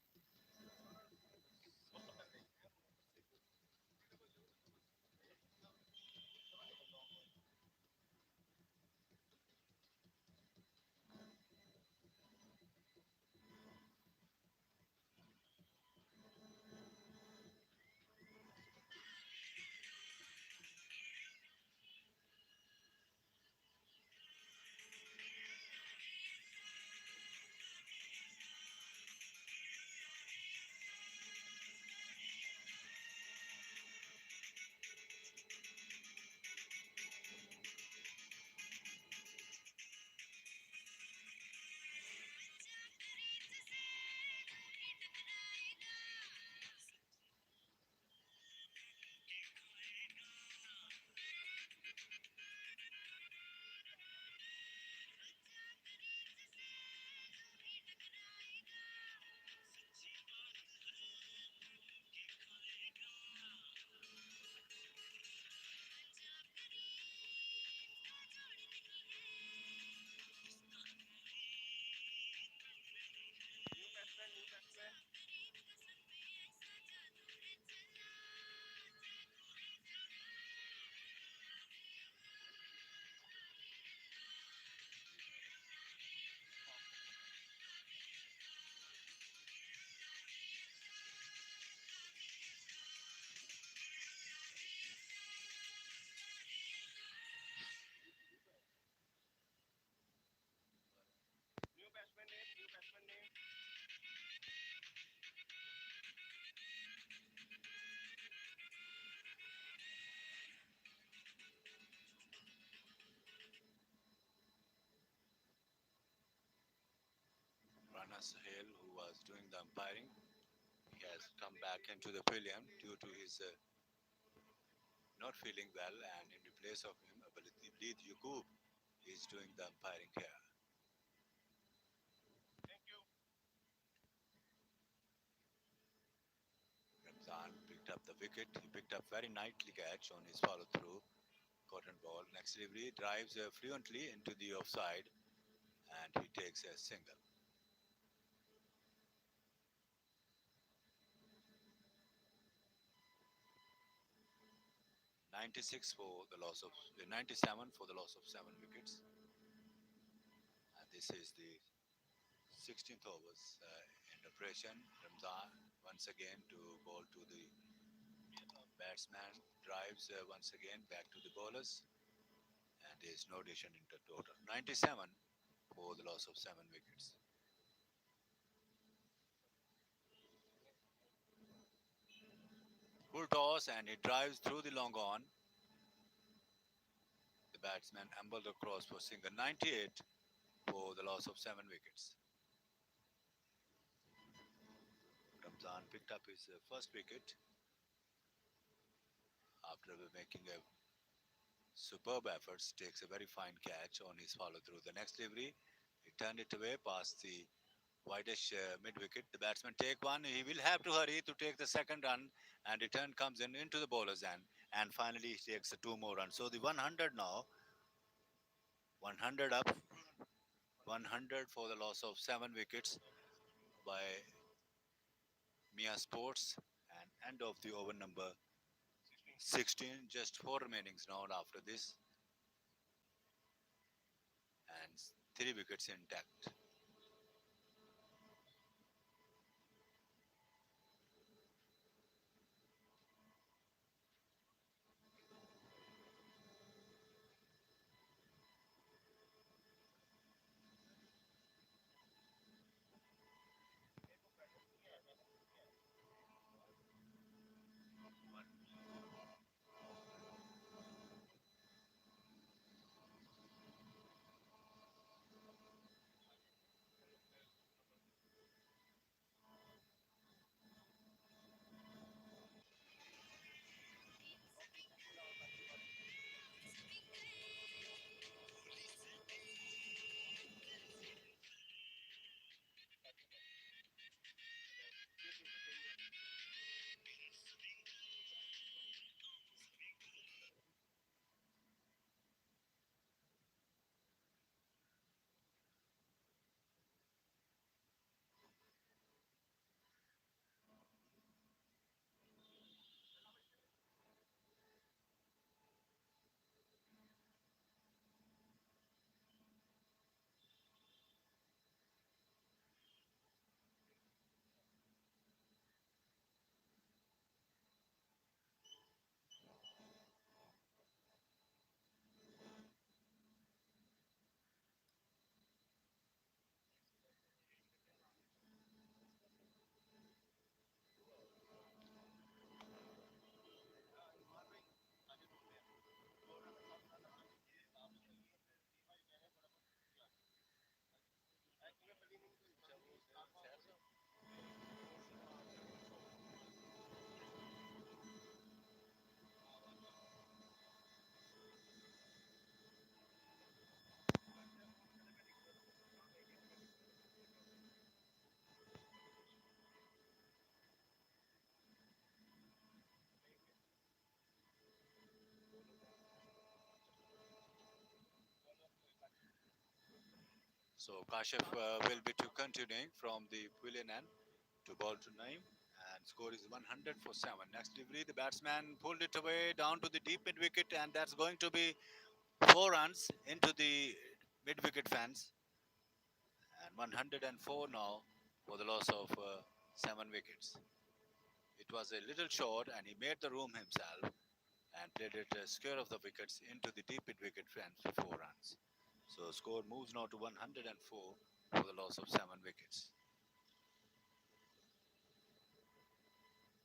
Hale, who was doing the umpiring, he has come back into the pavilion due to his not feeling well, and in place of him, Abdulatif Yaqub is doing the umpiring here. Ramzan picked up the wicket. He picked up very nicely catch on his follow through. Cotton ball. Next delivery drives fluently into the offside, and he takes a single. 96 for the loss of 97 for the loss of 7 wickets. And this is the 16th overs in operation. Ramzan once again to ball to the batsman, drives once again back to the bowlers, and there is no addition in the total. 97 for the loss of 7 wickets. Full toss, and he drives through the long on. The batsman ambled across for single. 98 for the loss of 7 wickets. Ramzan picked up his first wicket after making a superb efforts, takes a very fine catch on his follow through. The next delivery, he turned it away past the whitish mid wicket. The batsman take one. He will have to hurry to take the second run, and return comes in into the bowler's end. And finally, he takes the 2 more runs. So the 100 now, 100 up, 100 for the loss of 7 wickets by Mia Sports, and end of the over number 16. Just 4 remainings now after this, and 3 wickets intact. So Kashif will be to continuing from the pavilion end to ball to Naim, and score is 100 for 7. Next delivery, the batsman pulled it away down to the deep mid wicket, and that's going to be 4 runs into the mid wicket fence, and 104 now for the loss of 7 wickets. It was a little short, and he made the room himself and played it square of the wickets into the deep mid wicket fence for 4 runs. So score moves now to 104 for the loss of 7 wickets.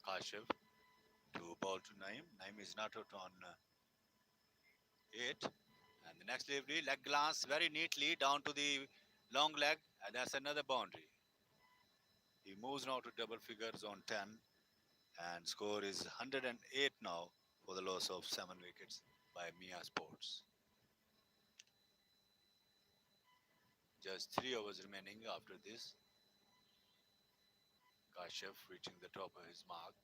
Kashiv to ball to Naim. Naim is not out on 8. And the next delivery, leg glance very neatly down to the long leg. And that's another boundary. He moves now to double figures on 10, and score is 108 now for the loss of 7 wickets by Mia Sports. Just 3 overs remaining after this. Kashyap reaching the top of his mark.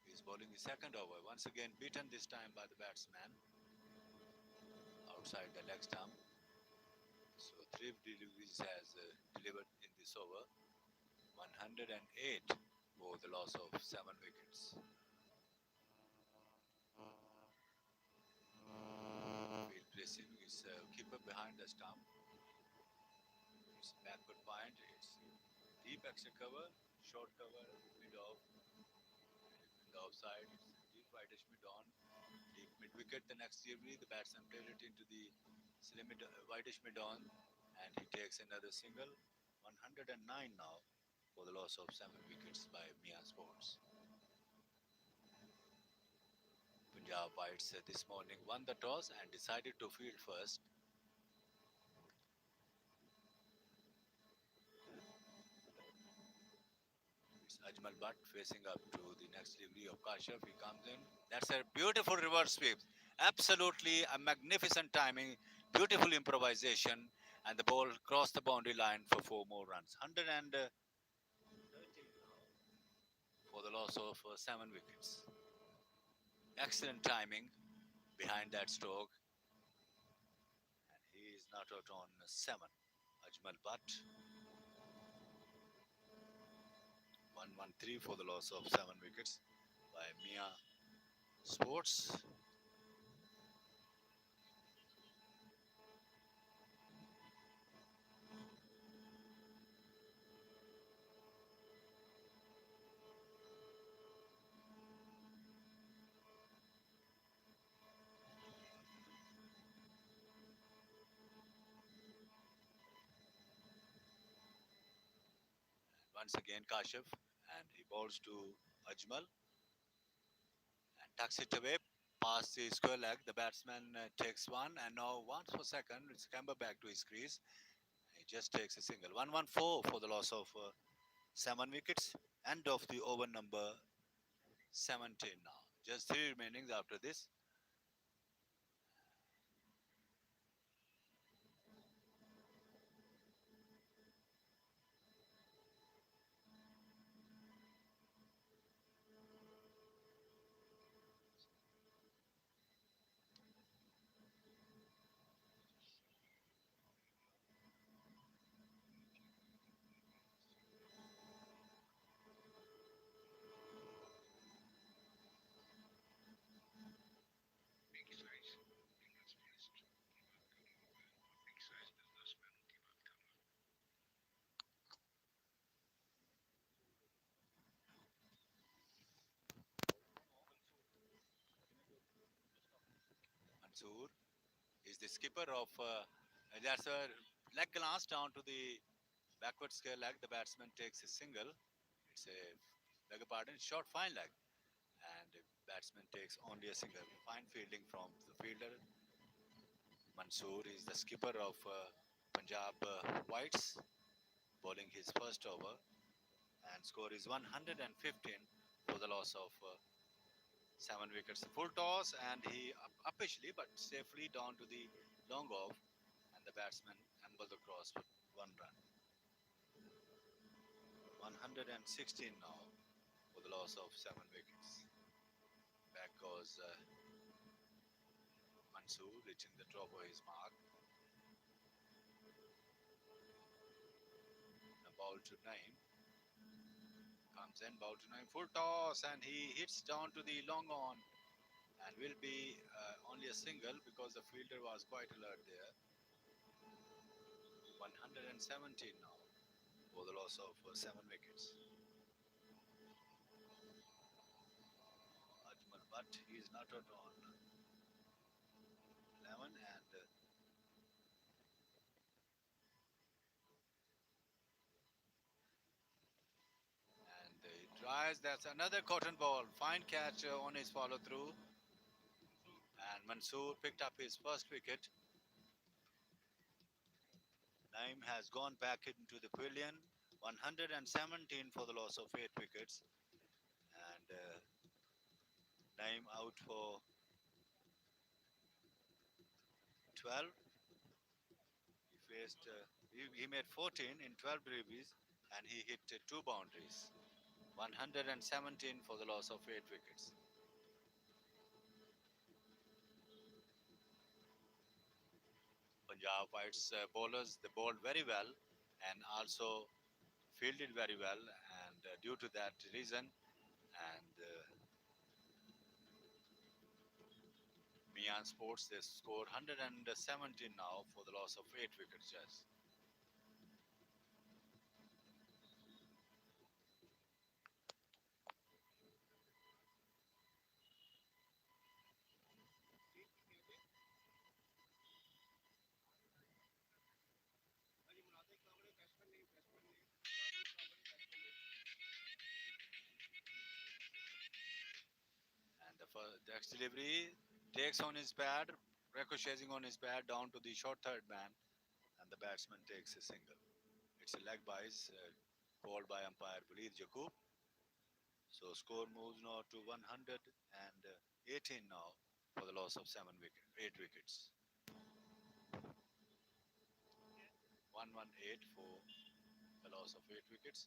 He's bowling the second over. Once again beaten this time by the batsman outside the leg stump. So 3 deliveries has delivered in this over. 108 for the loss of 7 wickets. Field placing is keeper behind the stump. It's backward point. It's deep extra cover, short cover, mid off. In the offside, it's deep rightish mid on. Deep mid wicket. The next delivery, the batsman played it into the slim mid, whitish mid on, and he takes another single. 109 now for the loss of 7 wickets by Mian Sports. Punjab Whites this morning won the toss and decided to field first. It's Ajmal Butt facing up to the next delivery of Kashyap. He comes in. That's a beautiful reverse sweep. Absolutely a magnificent timing, beautiful improvisation, and the ball crossed the boundary line for 4 more runs. 113 for the loss of 7 wickets. Excellent timing behind that stroke, and he is not out on 7. Ajmal Butt 113 for the loss of 7 wickets by Mia Sports. Once again, Kashyap, and he bowls to Ajmal and tucks it away past the square leg. The batsman takes one, and now once for second, it's Camber back to his crease. He just takes a single. 114 for the loss of 7 wickets. End of the over number 17 now. Just 3 remaining after this. Mansoor is the skipper of. That's a leg glance down to the backward square leg. The batsman takes a single. It's a, beg your pardon, short fine leg. And the batsman takes only a single. Fine fielding from the fielder. Mansoor is the skipper of Punjab Whites, bowling his first over. And score is 115 for the loss of 7 wickets. Full toss, and he uppishly but safely down to the long off, and the batsman ambled across for 1 run. 116 now for the loss of 7 wickets. Back goes Mansoor, reaching the top of his mark. Now ball to Naim. Comes in, ball to Naim. Full toss, and he hits down to the long on, and will be only a single because the fielder was quite alert there. 117 now for the loss of 7 wickets. Ajmal Butt, he is not out on 11, and he tries. That's another cotton ball. Fine catch on his follow through, and Mansoor picked up his first wicket. Naim has gone back into the pavilion. 117 for the loss of 8 wickets. And Naim out for 12. He made 14 in 12 deliveries and he hit two boundaries. 117 for the loss of 8 wickets. Punjab White's bowlers, they bowled very well and also fielded very well. And due to that reason, and Mian Sports, they scored 117 now for the loss of 8 wickets just. And the next delivery takes on his pad, ricocheting on his pad down to the short third man, and the batsman takes a single. It's a leg bias called by umpire Walid Jakub. So score moves now to 118 now for the loss of 8 wickets. 118 for the loss of 8 wickets.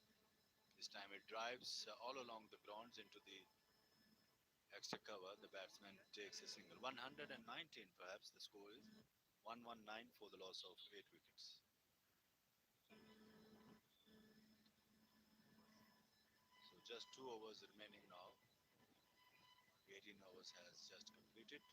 This time it drives all along the grounds into the extra cover. The batsman takes a single. 119 perhaps the score is. 119 for the loss of 8 wickets. So just 2 overs remaining now. 18 overs has just completed.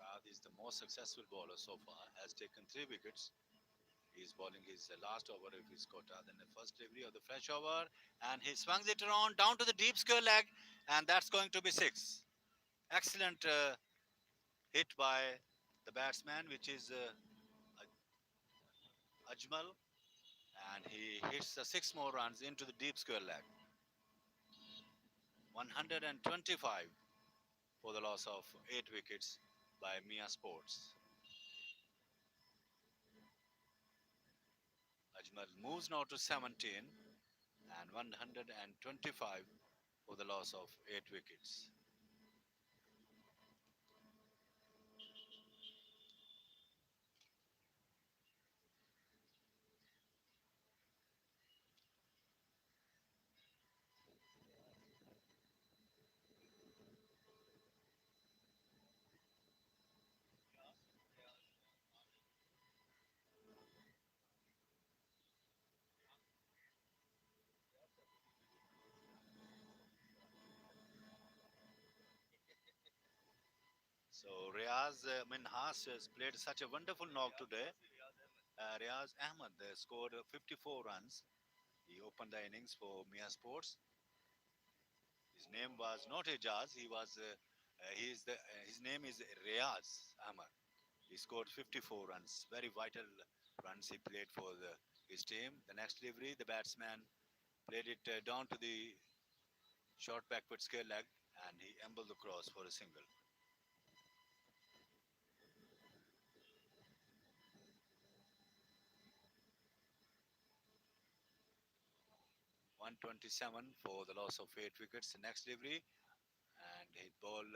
Rad is the most successful bowler so far, has taken 3 wickets. He's bowling his last over of his quota, then the first delivery of the fresh over, and he swings it around down to the deep square leg, and that's going to be 6. Excellent hit by the batsman, which is Ajmal, and he hits the 6 more runs into the deep square leg. 125 for the loss of 8 wickets by Mia Sports. Ajmal moves now to 17 and 125 for the loss of 8 wickets. So Riaz Minhas has played such a wonderful knock today. Riaz Ahmed scored 54 runs. He opened the innings for Mia Sports. His name was not Ejaz. His name is Riaz Ahmed. He scored 54 runs. Very vital runs he played for his team. The next delivery, the batsman played it down to the short backward square leg, and he ambled across for a single. 127 for the loss of 8 wickets. The next delivery, and his ball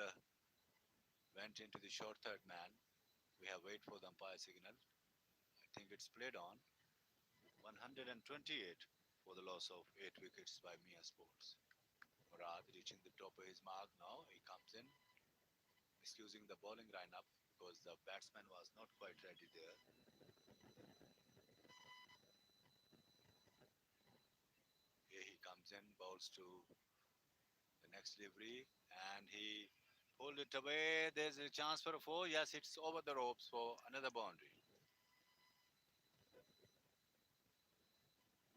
went into the short third man. We have wait for the umpire signal. I think it's played on. 128 for the loss of 8 wickets by Mia Sports. Murad reaching the top of his mark now. He comes in, excusing the bowling lineup because the batsman was not quite ready there. Here he comes in, bowls to the next delivery, and he pull pull it away. There's a chance for a four. Yes, it's over the ropes for another boundary.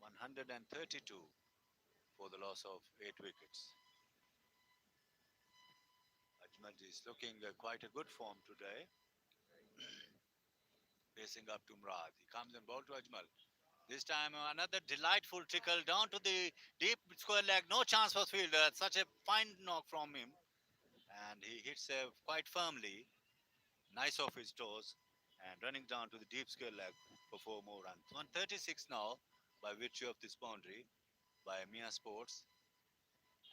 132 for the loss of 8 wickets. Ajmal is looking quite a good form today. Facing up to Murad. He comes and ball to Ajmal. This time another delightful trickle down to the deep square leg. No chance for fielder. Such a fine knock from him. And he hits quite firmly. Nice off his toes. And running down to the deep square leg for four more runs. 136 now by virtue of this boundary by Mia Sports.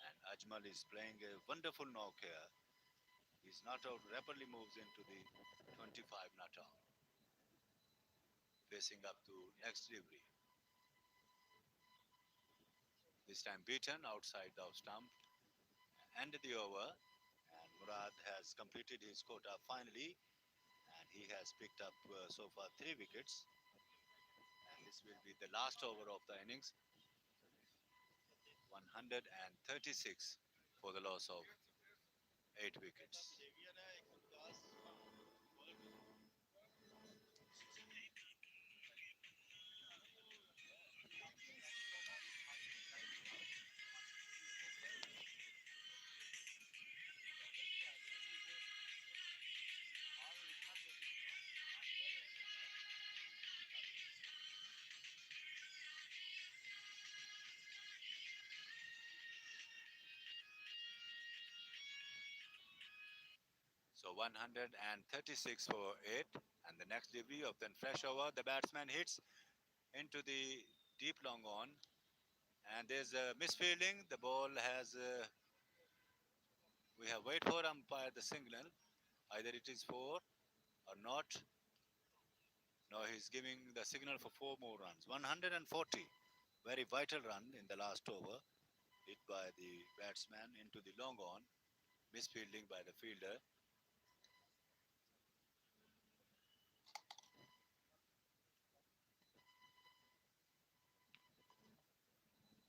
And Ajmal is playing a wonderful knock here. His not out rapidly moves into the 25 not out. Facing up to next delivery. This time beaten outside the off stump. Ended the over. And Murad has completed his quota finally. And he has picked up so far 3 wickets. And this will be the last over of the innings. 136 for the loss of 8 wickets. So 136 for 8. And the next delivery of the fresh over, the batsman hits into the deep long on. And there's a misfielding. The ball has, we have wait for umpire the signal. Either it is four or not. No, he's giving the signal for four more runs. 140. Very vital run in the last over. Hit by the batsman into the long on. Misfielding by the fielder.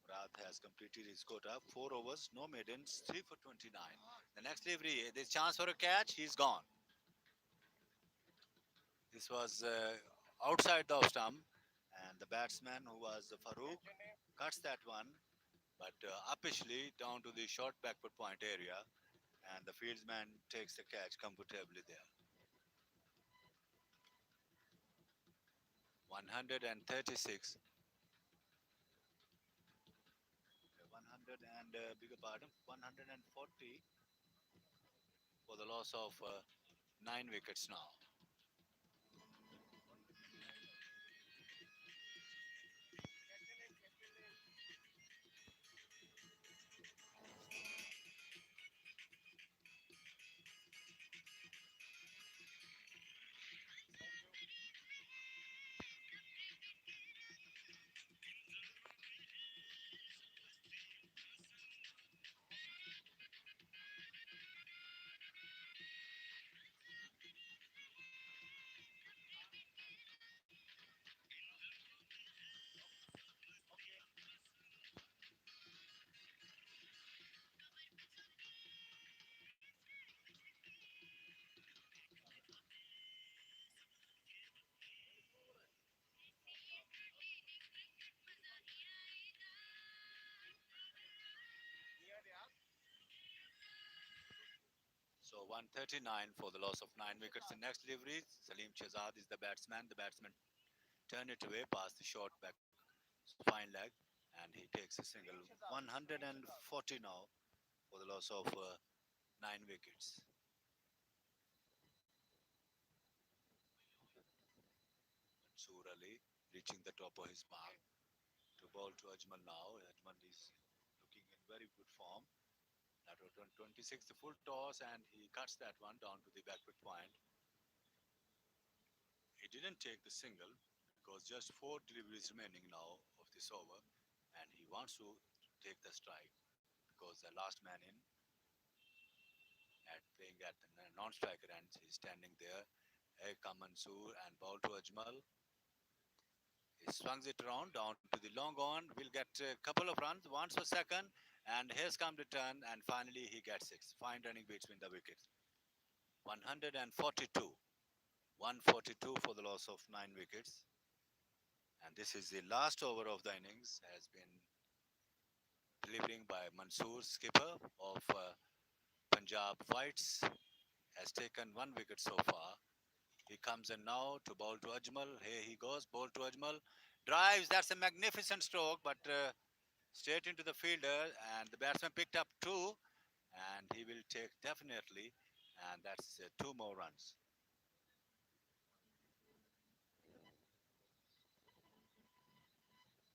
Murad has completed his quota. 4 overs, no maidens, 3 for 29. The next delivery, there's chance for a catch. He's gone. This was outside the off stump, and the batsman, who was Farouk, cuts that one, but upishly down to the short backward point area, and the fieldsman takes the catch comfortably there. 136. 100 and bigger pardon, 140 for the loss of 9 wickets now. So 139 for the loss of 9 wickets. The next delivery, Salim Shahzad is the batsman. The batsman turned it away past the short back fine leg, and he takes a single. 140 now for the loss of 9 wickets. Mansoor Ali reaching the top of his mark to ball to Ajmal now. Ajmal is looking in very good form. That was 26, the full toss, and he cuts that one down to the backward point. He didn't take the single because just 4 deliveries remaining now of this over, and he wants to take the strike because the last man in at playing at the non-striker end, he's standing there. Here come Mansoor and ball to Ajmal. He swings it around down to the long on. We'll get a couple of runs. Once for second. And here's come the turn, and finally he gets it. Fine running between the wickets. 142. 142 for the loss of 9 wickets. And this is the last over of the innings, has been delivering by Mansoor, skipper of Punjab Whites, has taken 1 wicket so far. He comes in now to bowl to Ajmal. Here he goes, bowl to Ajmal. Drives, that's a magnificent stroke, but straight into the fielder, and the batsman picked up two, and he will take definitely, and that's 2 more runs.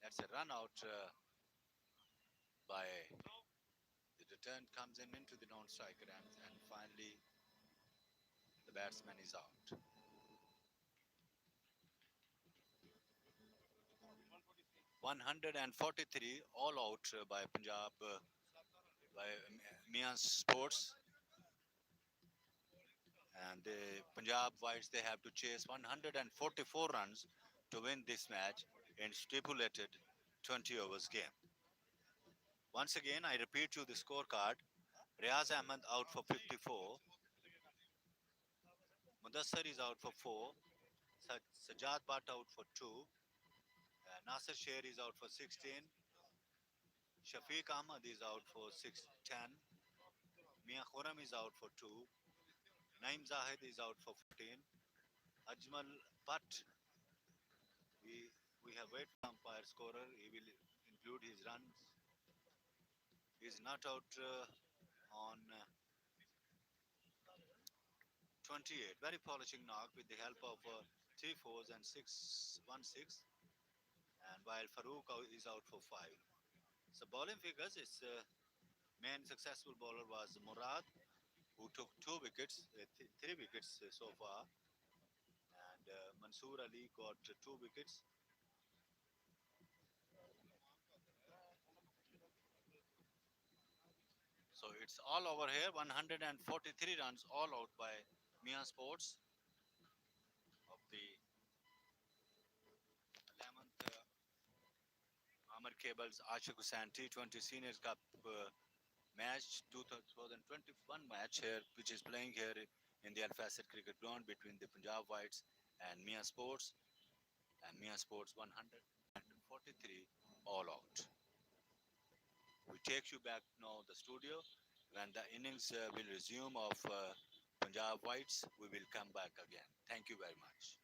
That's a run out by the return comes in into the non-striker, and finally the batsman is out. 143 all out by Punjab, by Mian Sports, and the Punjab Whites, they have to chase 144 runs to win this match in stipulated 20 overs game. Once again, I repeat you the scorecard. Riaz Ahmed out for 54, Mudassar is out for 4, Sajad Bhatt out for 2, Nasser Sher is out for 16, Shafiq Ahmad is out for 10, Mia Khurram is out for 2, Naim Zahid is out for 14, Ajmal Butt, we, we have wait for umpire scorer, he will include his runs. He is not out on 28. Very polishing knock with the help of 3 fours and 6 1 6. And while Farouk is out for 5. So bowling figures, its main successful bowler was Murad, who took 2 wickets, 3 wickets so far. And Mansoor Ali got 2 wickets. So it's all over here. 143 runs all out by Mian Sports of the 11th Amar Cable's Ashik Hussain T20 Seniors Cup match, 2021 match here, which is playing here in the Al Fasad Cricket Ground between the Punjab Whites and Mian Sports. And Mian Sports 143 all out. We take you back now the studio. When the innings will resume of Punjab Whites, we will come back again. Thank you very much.